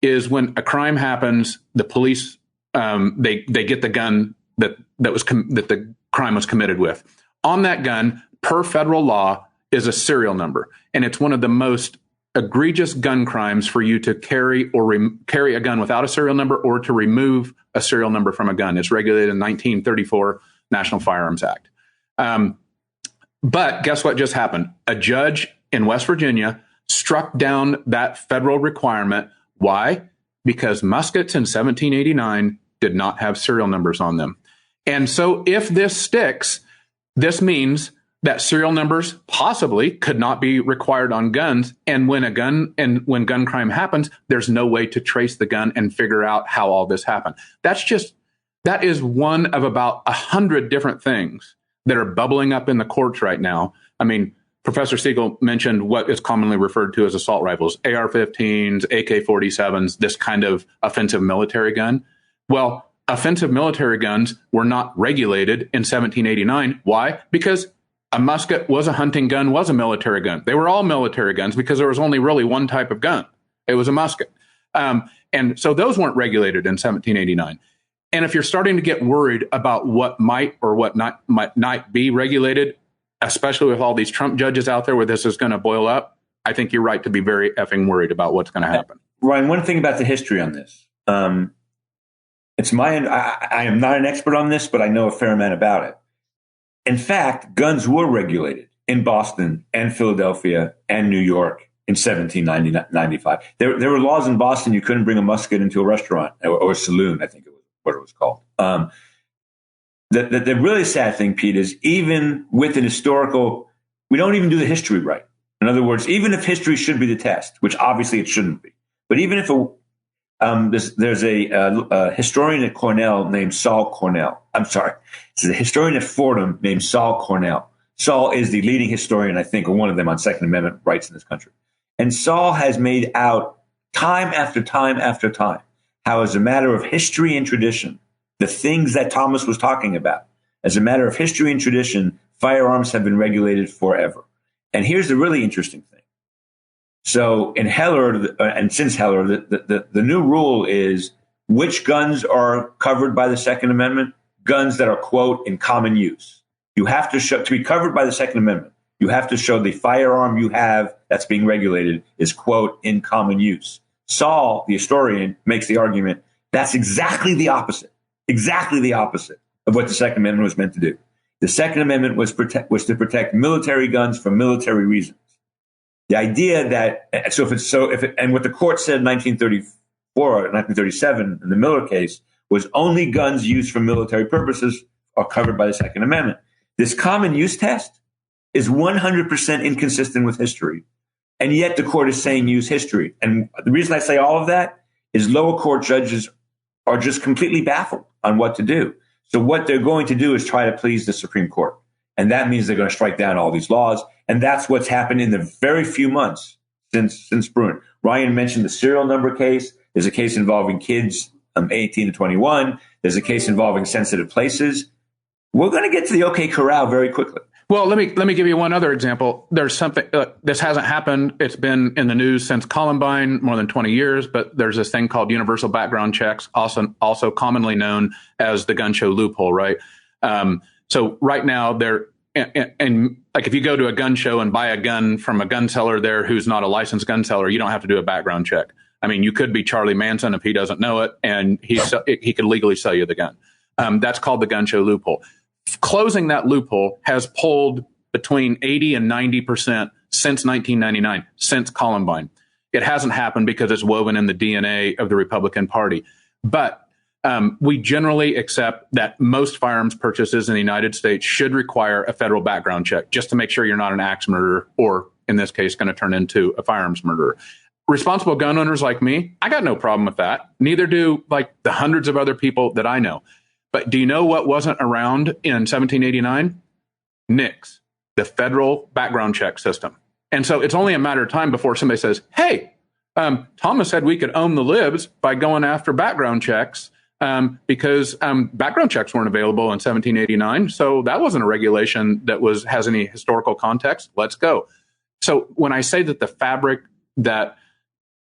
is when a crime happens, the police, they get the gun that the crime was committed with. On that gun, per federal law, is a serial number. And it's one of the most egregious gun crimes for you to carry or carry a gun without a serial number or to remove a serial number from a gun. It's regulated in 1934 National Firearms Act. But guess what just happened? A judge in West Virginia struck down that federal requirement. Why? Because muskets in 1789 did not have serial numbers on them. And so if this sticks, this means that serial numbers possibly could not be required on guns. And when when gun crime happens, there's no way to trace the gun and figure out how all this happened. That is one of about 100 different things that are bubbling up in the courts right now. I mean, Professor Segall mentioned what is commonly referred to as assault rifles, AR-15s, AK-47s, this kind of offensive military gun. Well, offensive military guns were not regulated in 1789. Why? Because a musket was a hunting gun, was a military gun. They were all military guns because there was only really one type of gun. It was a musket. And so those weren't regulated in 1789. And if you're starting to get worried about what might or what might not be regulated, especially with all these Trump judges out there where this is going to boil up, I think you're right to be very effing worried about what's going to happen. Ryan, one thing about the history on this. I am not an expert on this, but I know a fair amount about it. In fact, guns were regulated in Boston and Philadelphia and New York in 1795. There were laws in Boston you couldn't bring a musket into a restaurant or a saloon, I think it was what it was called. The really sad thing, Pete, is even with an historical, we don't even do the history right. In other words, even if history should be the test, which obviously it shouldn't be, but even if there's a historian at Cornell named Saul Cornell. I'm sorry. There's a historian at Fordham named Saul Cornell. Saul is the leading historian, I think, or one of them on Second Amendment rights in this country. And Saul has made out time after time after time how, as a matter of history and tradition, the things that Thomas was talking about, as a matter of history and tradition, firearms have been regulated forever. And here's the really interesting thing. So in Heller, and since Heller, the new rule is Which guns are covered by the Second Amendment? Guns that are, quote, in common use. You have to show, to be covered by the Second Amendment, you have to show the firearm you have that's being regulated is, quote, in common use. Saul, the historian, makes the argument that's exactly the opposite of what the Second Amendment was meant to do. The Second Amendment was to protect military guns for military reasons. The idea that, and what the court said in 1934 or 1937 in the Miller case was only guns used for military purposes are covered by the Second Amendment. This common use test is 100% inconsistent with history. And yet the court is saying use history. And the reason I say all of that is lower court judges are just completely baffled on what to do. So what they're going to do is try to please the Supreme Court. And that means they're going to strike down all these laws. And that's what's happened in the very few months since Bruin. Ryan mentioned the serial number case. There's a case involving kids 18 to 21. There's a case involving sensitive places. We're going to get to the OK Corral very quickly. Well, let me give you one other example. There's something this hasn't happened. It's been in the news since Columbine, more than 20 years. But there's this thing called universal background checks, also commonly known as the gun show loophole, right? So right now, and like if you go to a gun show and buy a gun from a gun seller there who's not a licensed gun seller, you don't have to do a background check. I mean, you could be Charlie Manson if he doesn't know it, and he could legally sell you the gun. That's called the gun show loophole. Closing that loophole has pulled between 80 and 90% since 1999, since Columbine. It hasn't happened because it's woven in the DNA of the Republican Party. But we generally accept that most firearms purchases in the United States should require a federal background check just to make sure you're not an axe murderer or, in this case, going to turn into a firearms murderer. Responsible gun owners like me, I got no problem with that. Neither do like the hundreds of other people that I know. But do you know what wasn't around in 1789? NICS, the federal background check system. And so it's only a matter of time before somebody says, hey, Thomas said we could own the libs by going after background checks because background checks weren't available in 1789. So that wasn't a regulation that has any historical context. Let's go. So when I say that the fabric that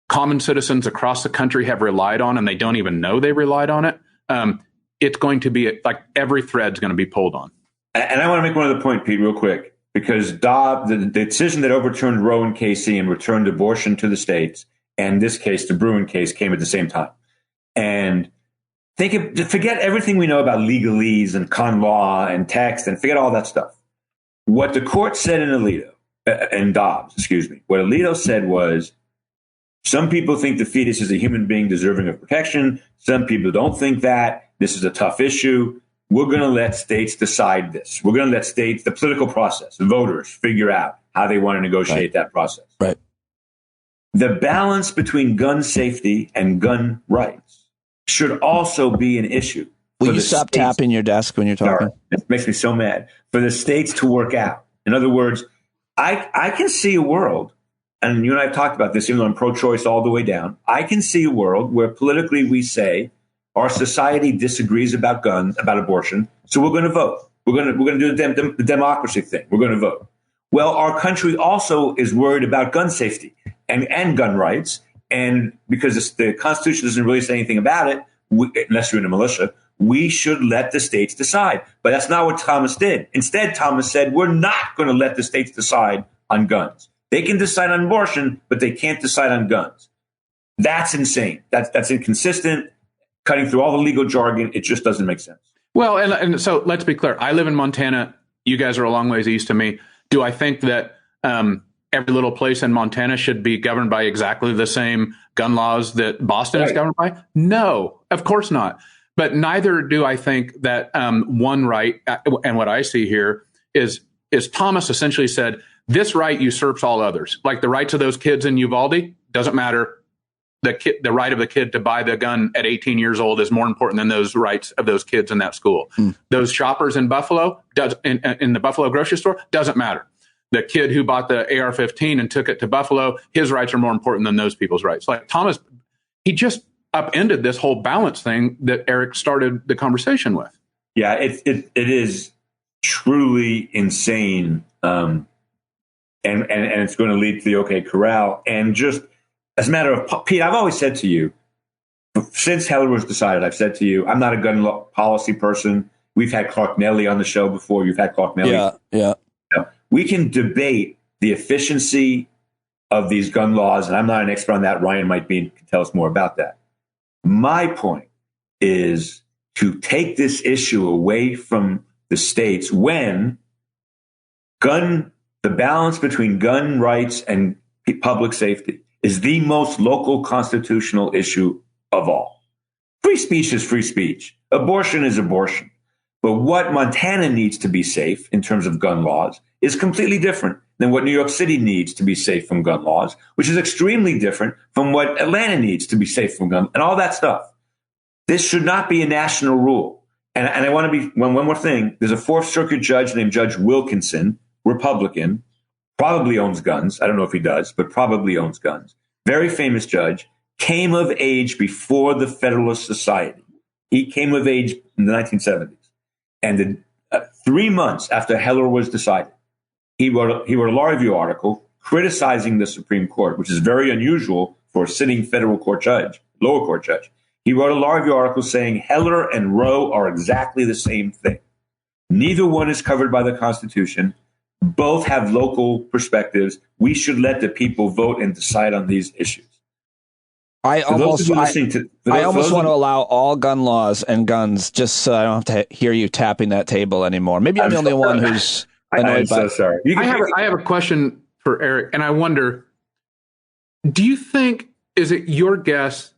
common citizens across the country have relied on and they don't even know they relied on it, it's going to be like every thread's going to be pulled on. And I want to make one other point, Pete, real quick, because the decision that overturned Roe and Casey and returned abortion to the states, and this case, the Bruin case, came at the same time. And forget everything we know about legalese and con law and text, and forget all that stuff. What the court said in Dobbs, what Alito said was, some people think the fetus is a human being deserving of protection. Some people don't think that. This is a tough issue. We're going to let states decide this. We're going to let states, the political process, the voters, figure out how they want to negotiate that process. Right. The balance between gun safety and gun rights should also be an issue. Will you stop tapping your desk when you're talking? Sorry, it makes me so mad. For the states to work out. In other words, I can see a world, and you and I have talked about this, even though I'm pro-choice all the way down. I can see a world where politically we say our society disagrees about guns, about abortion, so we're going to vote. We're going to do the democracy thing. We're going to vote. Well, our country also is worried about gun safety and gun rights, and because the Constitution doesn't really say anything about it, unless you're in a militia, we should let the states decide. But that's not what Thomas did. Instead, Thomas said, we're not going to let the states decide on guns. They can decide on abortion, but they can't decide on guns. That's insane. That's inconsistent. Cutting through all the legal jargon, it just doesn't make sense. Well, and so let's be clear. I live in Montana. You guys are a long ways east of me. Do I think that every little place in Montana should be governed by exactly the same gun laws that Boston is governed by? No, of course not. But neither do I think that one right, and what I see here is Thomas essentially said, this right usurps all others. Like the rights of those kids in Uvalde, doesn't matter. The right of the kid to buy the gun at 18 years old is more important than those rights of those kids in that school. Those shoppers in Buffalo, in the Buffalo grocery store, doesn't matter. The kid who bought the AR-15 and took it to Buffalo, his rights are more important than those people's rights. Like Thomas, he just upended this whole balance thing that Eric started the conversation with. Yeah, it is truly insane, and it's going to lead to the OK Corral. And just as a matter of, Pete, I've always said to you, Since Heller was decided, I've said to you, I'm not a gun law policy person. We've had Clark Nelly on the show before. You've had Clark Nelly. Yeah. You know, we can debate the efficiency of these gun laws, and I'm not an expert on that. Ryan might be and can tell us more about that. My point is to take this issue away from the states when the balance between gun rights and public safety is the most local constitutional issue of all. Free speech is free speech. Abortion is abortion. But what Montana needs to be safe in terms of gun laws is completely different than what New York City needs to be safe from gun laws, which is extremely different from what Atlanta needs to be safe from gun and all that stuff. This should not be a national rule. And I want to be one more thing. There's a Fourth Circuit judge named Judge Wilkinson, Republican, probably owns guns. I don't know if he does, but probably owns guns. Very famous judge, came of age before the Federalist Society. He came of age in the 1970s. And 3 months after Heller was decided, he wrote a law review article criticizing the Supreme Court, which is very unusual for a sitting federal court judge, lower court judge. He wrote a law review article saying Heller and Roe are exactly the same thing. Neither one is covered by the Constitution. Both have local perspectives. We should let the people vote and decide on these issues. I almost want to allow all gun laws and guns just so I don't have to hear you tapping that table anymore. Maybe I'm the only one who's annoyed by it. I'm so sorry. I have a question for Eric, and I wonder, do you think, is it your guess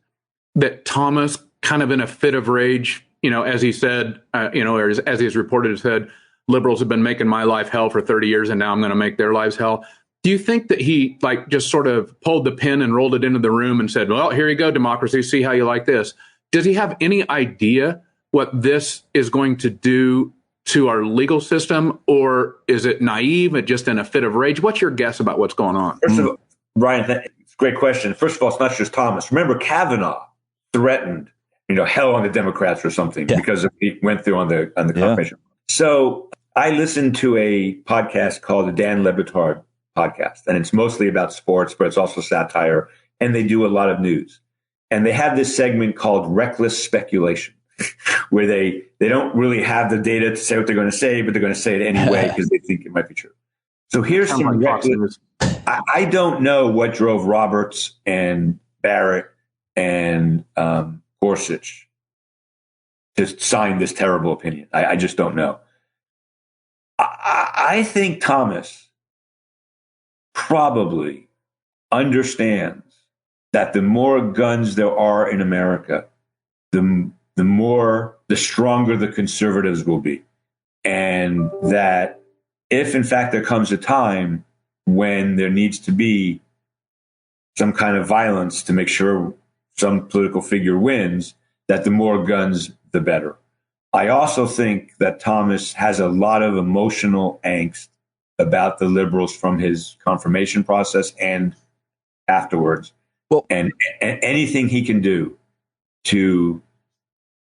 that Thomas, kind of in a fit of rage, as he said, or as he's reported, said, liberals have been making my life hell for 30 years, and now I'm going to make their lives hell. Do you think that he just sort of pulled the pin and rolled it into the room and said, well, here you go, democracy, see how you like this? Does he have any idea what this is going to do to our legal system, or is it naive and just in a fit of rage? What's your guess about what's going on? First of all, Ryan, it's a great question. First of all, it's not just Thomas. Remember, Kavanaugh threatened, hell on the Democrats or something because he went through on the confirmation. So I listened to a podcast called the Dan Le Batard podcast, and it's mostly about sports, but it's also satire, and they do a lot of news. And they have this segment called Reckless Speculation, where they don't really have the data to say what they're going to say, but they're going to say it anyway because they think it might be true. So here's some reckless. I don't know what drove Roberts and Barrett and Gorsuch to sign this terrible opinion. I just don't know. I think Thomas probably understands that the more guns there are in America, the stronger the conservatives will be. And that if, in fact, there comes a time when there needs to be some kind of violence to make sure some political figure wins, that the more guns, the better. I also think that Thomas has a lot of emotional angst about the liberals from his confirmation process and afterwards. Well, and anything he can do to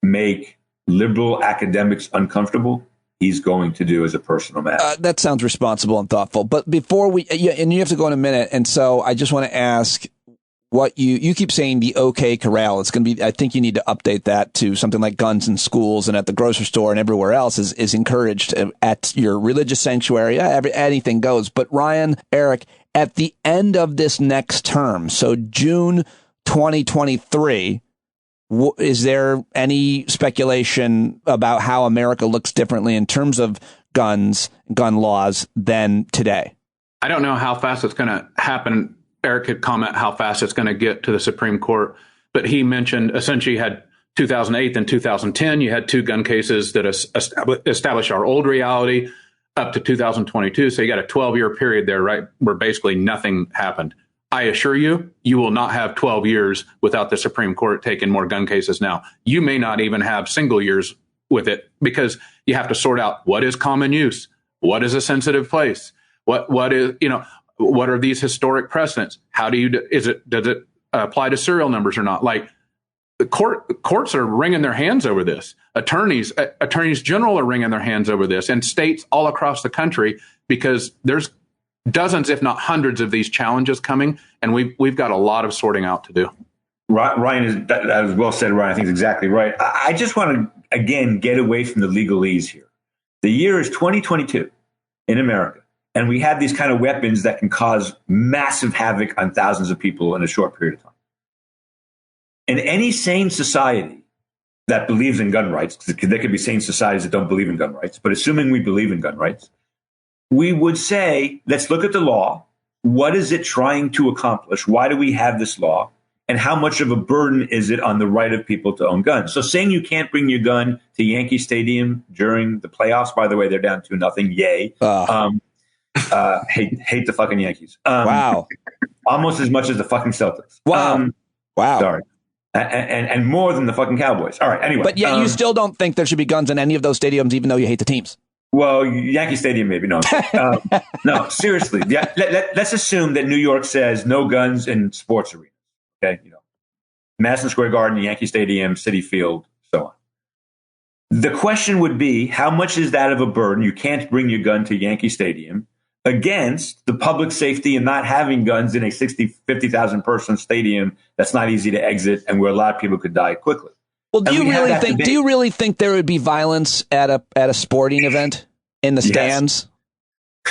make liberal academics uncomfortable, he's going to do as a personal matter. That sounds responsible and thoughtful. But before and you have to go in a minute. And so I just want to ask what you keep saying the OK Corral. It's going to be, I think you need to update that to something like guns in schools and at the grocery store and everywhere else is encouraged at your religious sanctuary. Anything goes. But Ryan, Eric, at the end of this next term, so June 2023, is there any speculation about how America looks differently in terms of gun laws than today? I don't know how fast it's going to happen. Eric could comment how fast it's going to get to the Supreme Court, but he mentioned essentially you had 2008 and 2010. You had two gun cases that established our old reality up to 2022. So you got a 12-year period there, right, where basically nothing happened. I assure you, you will not have 12 years without the Supreme Court taking more gun cases now. You may not even have single years with it because you have to sort out what is common use, what is a sensitive place, what is, what are these historic precedents? How do does it apply to serial numbers or not? Like the courts are wringing their hands over this. Attorneys general are wringing their hands over this, and states all across the country, because there's dozens, if not hundreds, of these challenges coming, and we've got a lot of sorting out to do. Ryan that was well said, Ryan. I think it's exactly right. I just want to, again, get away from the legalese here. The year is 2022 in America, and we have these kind of weapons that can cause massive havoc on thousands of people in a short period of time. In any sane society that believes in gun rights, because there could be sane societies that don't believe in gun rights, but assuming we believe in gun rights, we would say, let's look at the law. What is it trying to accomplish? Why do we have this law? And how much of a burden is it on the right of people to own guns? So saying you can't bring your gun to Yankee Stadium during the playoffs, by the way, they're down 2-0. Yay. Hate the fucking Yankees. Wow. Almost as much as the fucking Celtics. Wow. Wow. Sorry. And more than the fucking Cowboys. All right. Anyway. But yet you still don't think there should be guns in any of those stadiums, even though you hate the teams. Well, Yankee Stadium, maybe. No. No, seriously. Yeah, let's assume that New York says no guns in sports arenas. Okay. Madison Square Garden, Yankee Stadium, Citi Field, so on. The question would be, how much is that of a burden? You can't bring your gun to Yankee Stadium against the public safety and not having guns in a 50,000 person stadium that's not easy to exit and where a lot of people could die quickly. Well, do you really think there would be violence at a sporting event in the stands?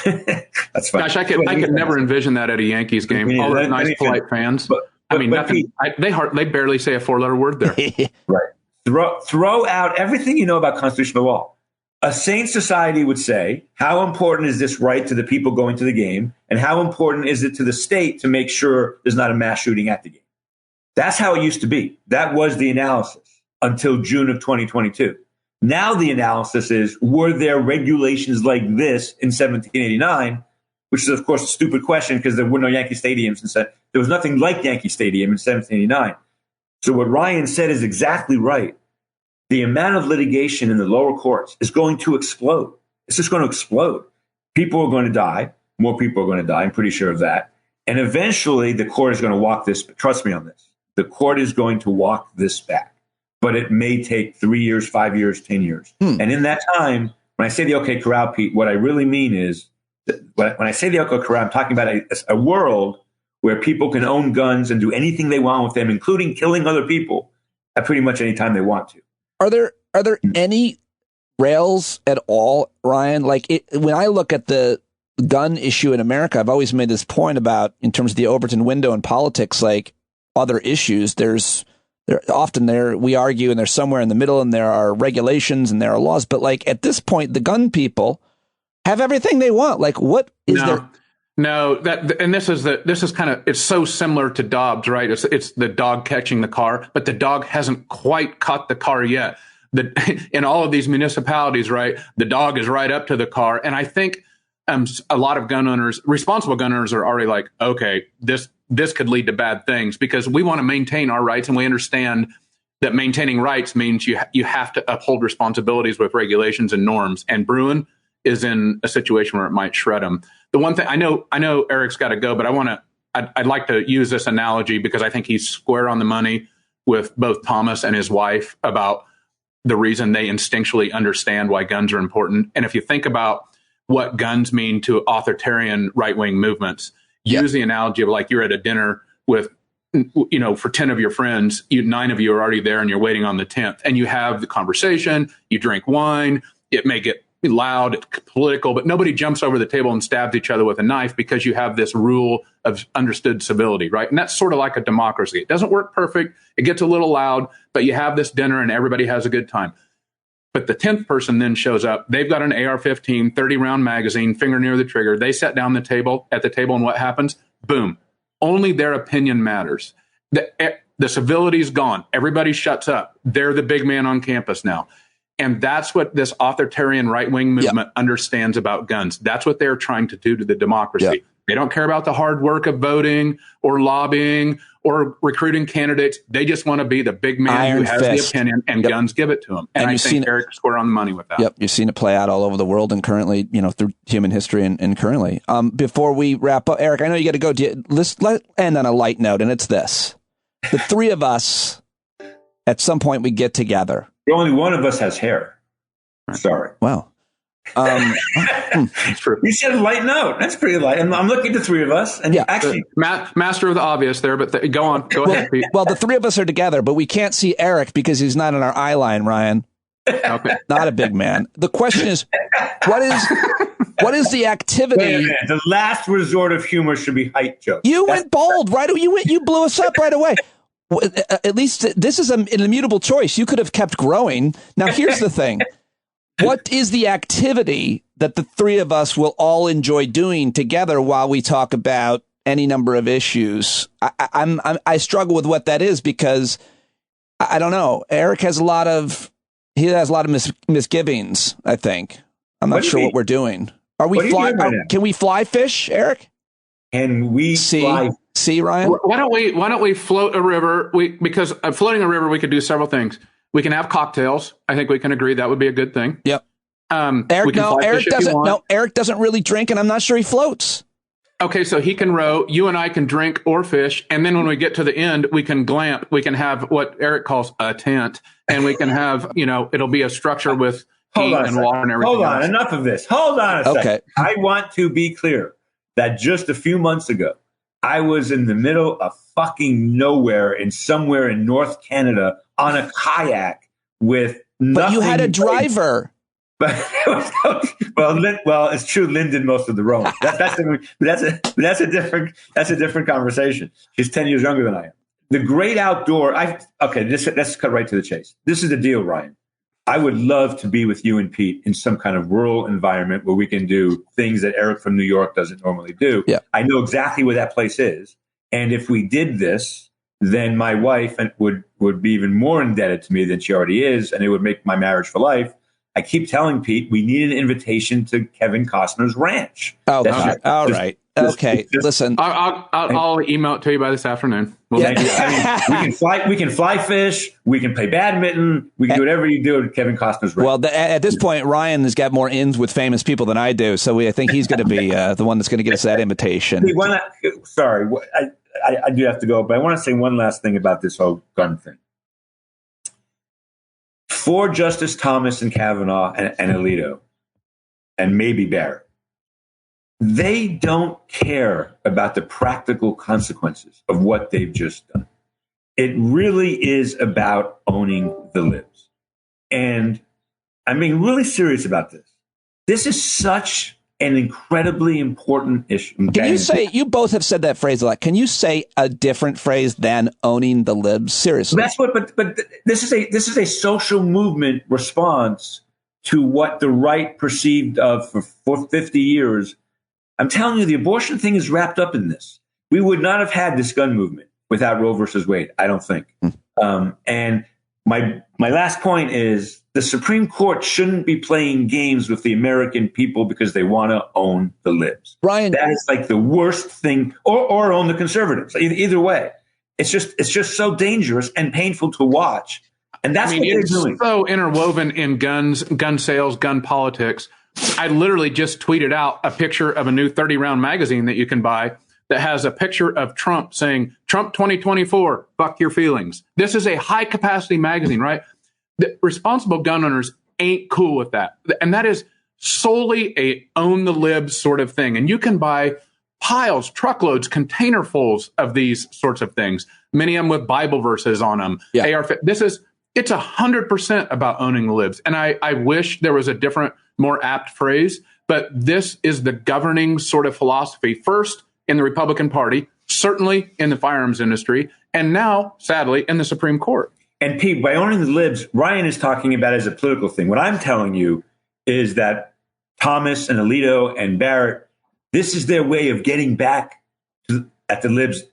That's fine. Gosh, I could never envision that at a Yankees game. All those nice, polite fans. Nothing. They barely say a 4-letter word there. Right. Throw out everything you know about constitutional law. A sane society would say, how important is this right to the people going to the game? And how important is it to the state to make sure there's not a mass shooting at the game? That's how it used to be. That was the analysis until June of 2022. Now the analysis is, were there regulations like this in 1789? Which is, of course, a stupid question because there were no Yankee Stadiums. And there was nothing like Yankee Stadium in 1789. So what Ryan said is exactly right. The amount of litigation in the lower courts is going to explode. It's just going to explode. People are going to die. More people are going to die. I'm pretty sure of that. And eventually the court is going to walk this. Trust me on this. The court is going to walk this back. But it may take 3 years, 5 years, 10 years. And in that time, when I say the OK Corral, Pete, what I really mean is, when I say the OK Corral, I'm talking about a world where people can own guns and do anything they want with them, including killing other people at pretty much any time they want to. Are there any rails at all, Ryan? When I look at the gun issue in America, I've always made this point about, in terms of the Overton window in politics, like other issues, we argue and there's somewhere in the middle and there are regulations and there are laws. But at this point, the gun people have everything they want. What is there? No, this is kind of, it's so similar to Dobbs, right? It's the dog catching the car, but the dog hasn't quite caught the car yet. In all of these municipalities, right, the dog is right up to the car. And I think a lot of gun owners, responsible gun owners, are already like, okay, this could lead to bad things, because we want to maintain our rights, and we understand that maintaining rights means you have to uphold responsibilities with regulations and norms. And Bruin is in a situation where it might shred them. The one thing I know Eric's got to go, but I'd like to use this analogy because I think he's square on the money with both Thomas and his wife about the reason they instinctually understand why guns are important. And if you think about what guns mean to authoritarian right-wing movements, use the analogy of you're at a dinner with, for 10 of your friends, 9 of you are already there and you're waiting on the 10th, and you have the conversation, you drink wine, it may get loud, it's political, but nobody jumps over the table and stabs each other with a knife because you have this rule of understood civility, right? And that's sort of like a democracy. It doesn't work perfect. It gets a little loud, but you have this dinner and everybody has a good time. But the 10th person then shows up. They've got an AR-15, 30-round magazine, finger near the trigger. They sat down at the table, and what happens? Boom. Only their opinion matters. The civility's gone. Everybody shuts up. They're the big man on campus now. And that's what this authoritarian right-wing movement understands about guns. That's what they're trying to do to the democracy. They don't care about the hard work of voting or lobbying or recruiting candidates. They just want to be the big man who has the opinion, and guns give it to them. And I think Eric's square on the money with that. Yep, you've seen it play out all over the world and currently, through human history and currently. Before we wrap up, Eric, I know you got to go. Let's end on a light note, and it's this. The three of us, at some point, we get together. Only one of us has hair. Sorry. Wow. That's true. You said light note. That's pretty light. I'm looking at the three of us, and actually, master of the obvious there. But go on, go ahead, Pete. Well, the three of us are together, but we can't see Eric because he's not in our eye line, Ryan. Okay. Not a big man. The question is, what is the activity? Wait a minute. The last resort of humor should be height jokes. You went bold, right? You blew us up right away. At least this is an immutable choice. You could have kept growing. Now, here's the thing. What is the activity that the three of us will all enjoy doing together while we talk about any number of issues? I struggle with what that is because I don't know. Eric has a lot of misgivings, I think. I'm not sure what we're doing. Are we fly? Can we fly fish, Eric? Can we fly? See, Ryan? Why don't we float a river? Because floating a river, we could do several things. We can have cocktails. I think we can agree that would be a good thing. Yep. Eric doesn't. No, Eric doesn't really drink, and I'm not sure he floats. Okay, so he can row. You and I can drink or fish, and then when we get to the end, we can glamp. We can have what Eric calls a tent, and we can have it'll be a structure with heat and water and everything. Hold on, enough of this. Hold on a second. Okay. I want to be clear that just a few months ago, I was in the middle of fucking nowhere somewhere in North Canada on a kayak with nothing. But you had a driver. But well, it's true. Lynn did most of the rowing. That's a different conversation. She's 10 years younger than I am. The great outdoor. Let's cut right to the chase. This is the deal, Ryan. I would love to be with you and Pete in some kind of rural environment where we can do things that Eric from New York doesn't normally do. Yeah. I know exactly where that place is, and if we did this, then my wife would be even more indebted to me than she already is, and it would make my marriage for life. I keep telling Pete we need an invitation to Kevin Costner's ranch. Oh, all right. Okay, listen. I'll email it to you by this afternoon. We can fly fish. We can play badminton. We can do whatever you do at Kevin Costner's ranch. Well, at this point, Ryan has got more ins with famous people than I do, so I think he's going to be the one that's going to get us that invitation. Sorry, I do have to go, but I want to say one last thing about this whole gun thing. For Justice Thomas and Kavanaugh and Alito, and maybe Barrett, they don't care about the practical consequences of what they've just done. It really is about owning the libs. And I'm being really serious about this. This is such an incredibly important issue. Can you say, you both have said that phrase a lot. Can you say a different phrase than owning the libs? Seriously. That's but this is a social movement response to what the right perceived of for 50 years. I'm telling you, the abortion thing is wrapped up in this. We would not have had this gun movement without Roe versus Wade, I don't think. And my last point is the Supreme Court shouldn't be playing games with the American people because they want to own the libs. Ryan, that is like the worst thing, or own the conservatives. Either way, it's just so dangerous and painful to watch. And that's what they're doing. It's so interwoven in guns, gun sales, gun politics. I literally just tweeted out a picture of a new 30-round magazine that you can buy that has a picture of Trump saying, Trump 2024, fuck your feelings. This is a high-capacity magazine, right? The responsible gun owners ain't cool with that. And that is solely a own the libs sort of thing. And you can buy piles, truckloads, containerfuls of these sorts of things, many of them with Bible verses on them. Yeah. It's 100% about owning the libs. And I wish there was a different, more apt phrase, but this is the governing sort of philosophy, first in the Republican Party, certainly in the firearms industry, and now, sadly, in the Supreme Court. And Pete, by owning the libs, Ryan is talking about it as a political thing. What I'm telling you is that Thomas and Alito and Barrett, this is their way of getting back at the libs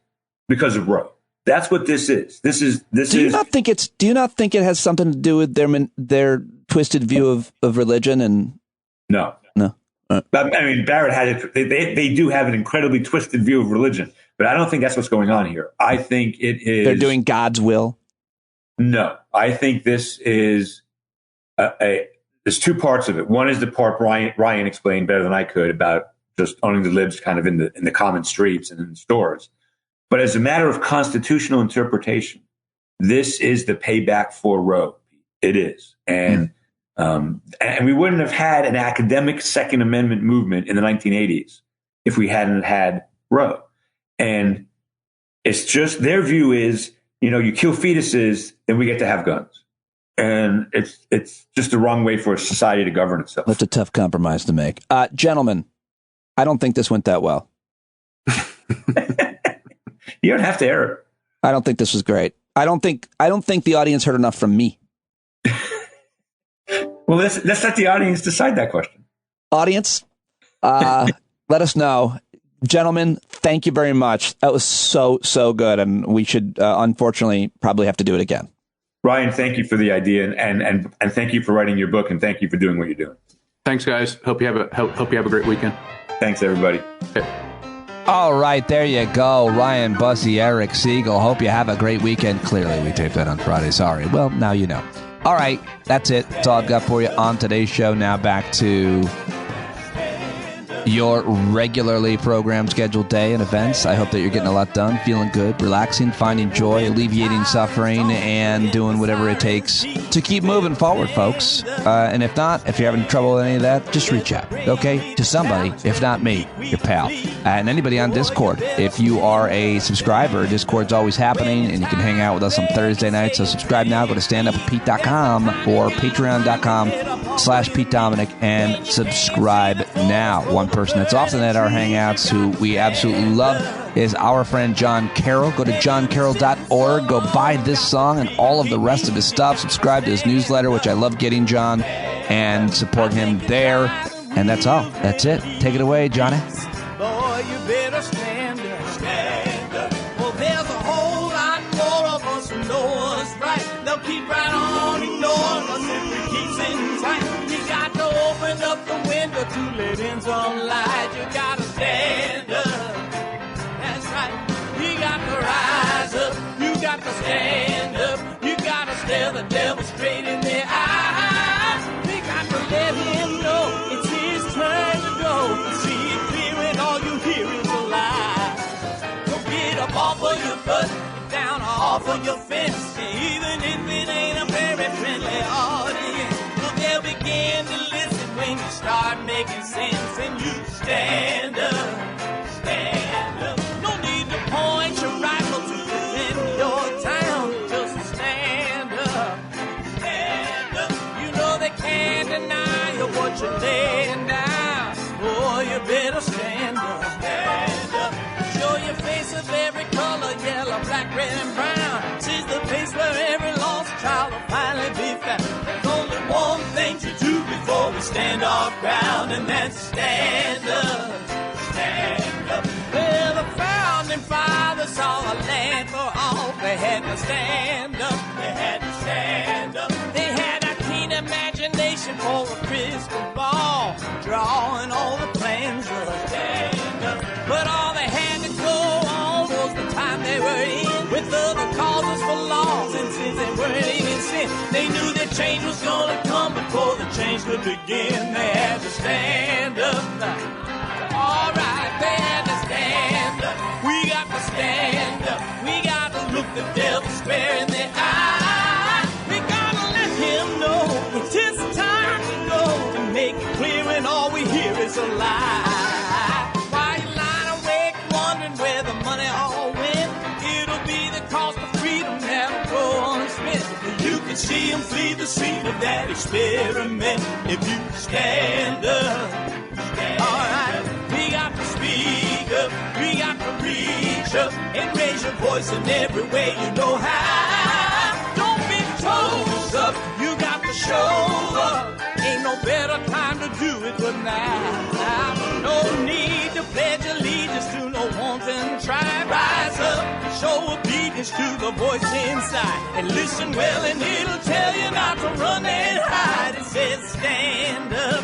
because of Roe. That's what this is. Do you not think it has something to do with their twisted view of religion? And no. I mean, Barrett had it. They do have an incredibly twisted view of religion, but I don't think that's what's going on here. I think it is. They're doing God's will. No, I think this is there's two parts of it. One is the part Ryan explained better than I could about just owning the libs kind of in the common streets and in the stores. But as a matter of constitutional interpretation, this is the payback for Roe. It is. And And we wouldn't have had an academic Second Amendment movement in the 1980s if we hadn't had Roe. And it's just their view is, you kill fetuses, then we get to have guns. And it's just the wrong way for a society to govern itself. That's a tough compromise to make. Gentlemen, I don't think this went that well. You don't have to air it. I don't think this was great. I don't think the audience heard enough from me. Well, let's let the audience decide that question. Audience, let us know. Gentlemen, thank you very much. That was so good, and we should unfortunately probably have to do it again. Ryan, thank you for the idea, and thank you for writing your book, and thank you for doing what you're doing. Thanks, guys. Hope you have a great weekend. Thanks, everybody. All right, there you go. Ryan Busse, Eric Segall. Hope you have a great weekend. Clearly, we taped that on Friday. Sorry. Well, now you know. All right, that's it. That's all I've got for you on today's show. Now back to your regularly programmed scheduled day and events. I hope that you're getting a lot done, feeling good, relaxing, finding joy, alleviating suffering, and doing whatever it takes to keep moving forward, folks. And if not, if you're having trouble with any of that, just reach out, okay, to somebody, if not me, your pal. And anybody on Discord, if you are a subscriber, Discord's always happening, and you can hang out with us on Thursday nights. So subscribe now. Go to standupwithpete.com or patreon.com/Pete Dominic and subscribe now. One person that's often at our hangouts who we absolutely love is our friend John Carroll. Go to johncarroll.org. Go buy this song and all of the rest of his stuff. Subscribe to his newsletter, which I love getting, John, and support him there. And that's all. That's it. Take it away, Johnny. Boy, you better stand up. Stand up. Well, there's a whole lot more of us who know what's right. They'll keep right on ignoring us if we keep sitting tight. You got to open up the window to let in some light. You got to stand up. That's right. You got to rise up. You got to stand up. You got to stare the devil straight in the eye. We got to let him know it's his turn to go. See it clear when all you hear is a lie. So get up off of your butt, down off of your fence. Even if it ain't a very friendly audience, well, they'll begin to listen when you start making sense. And you stand up, stand up. No need to point your rifle to defend your town. Just stand up, stand up. You know they can't deny you what you're laying down. Boy, you better stand up, stand up. Show your face of every color, yellow, black, red, and brown. She's the place where every lost child will finally be found. There's only one thing to do before we stand our ground, and that's stand up, stand up. Well, the founding fathers saw a land for all. They had to stand up, they had to stand up. They had a keen imagination for a crystal ball, drawing all the plans of a stand up. But all they had to go on was the time they were in, with other causes for laws, and since they weren't even sin, they knew that change was gonna come before the change could begin. They had to stand up. All right, they had to stand up. We got to stand up. We got to look the devil square in the eye. We gotta let him know it's his time to go, and make it clear when all we hear is a lie. While you lying awake wondering where the money all went, it'll be the cost of freedom that'll go unspent. You can see him flee the scene of that experiment if you stand up. All right, we got to speak up, we got to reach up and raise your voice in every way you know how. Don't be toes up, you got to show up. Ain't no better time to do it but now. No need to pledge allegiance to no wanton tribe. Rise up, show obedience to the voice inside, and listen well and it'll tell you not to run and hide. It says stand up.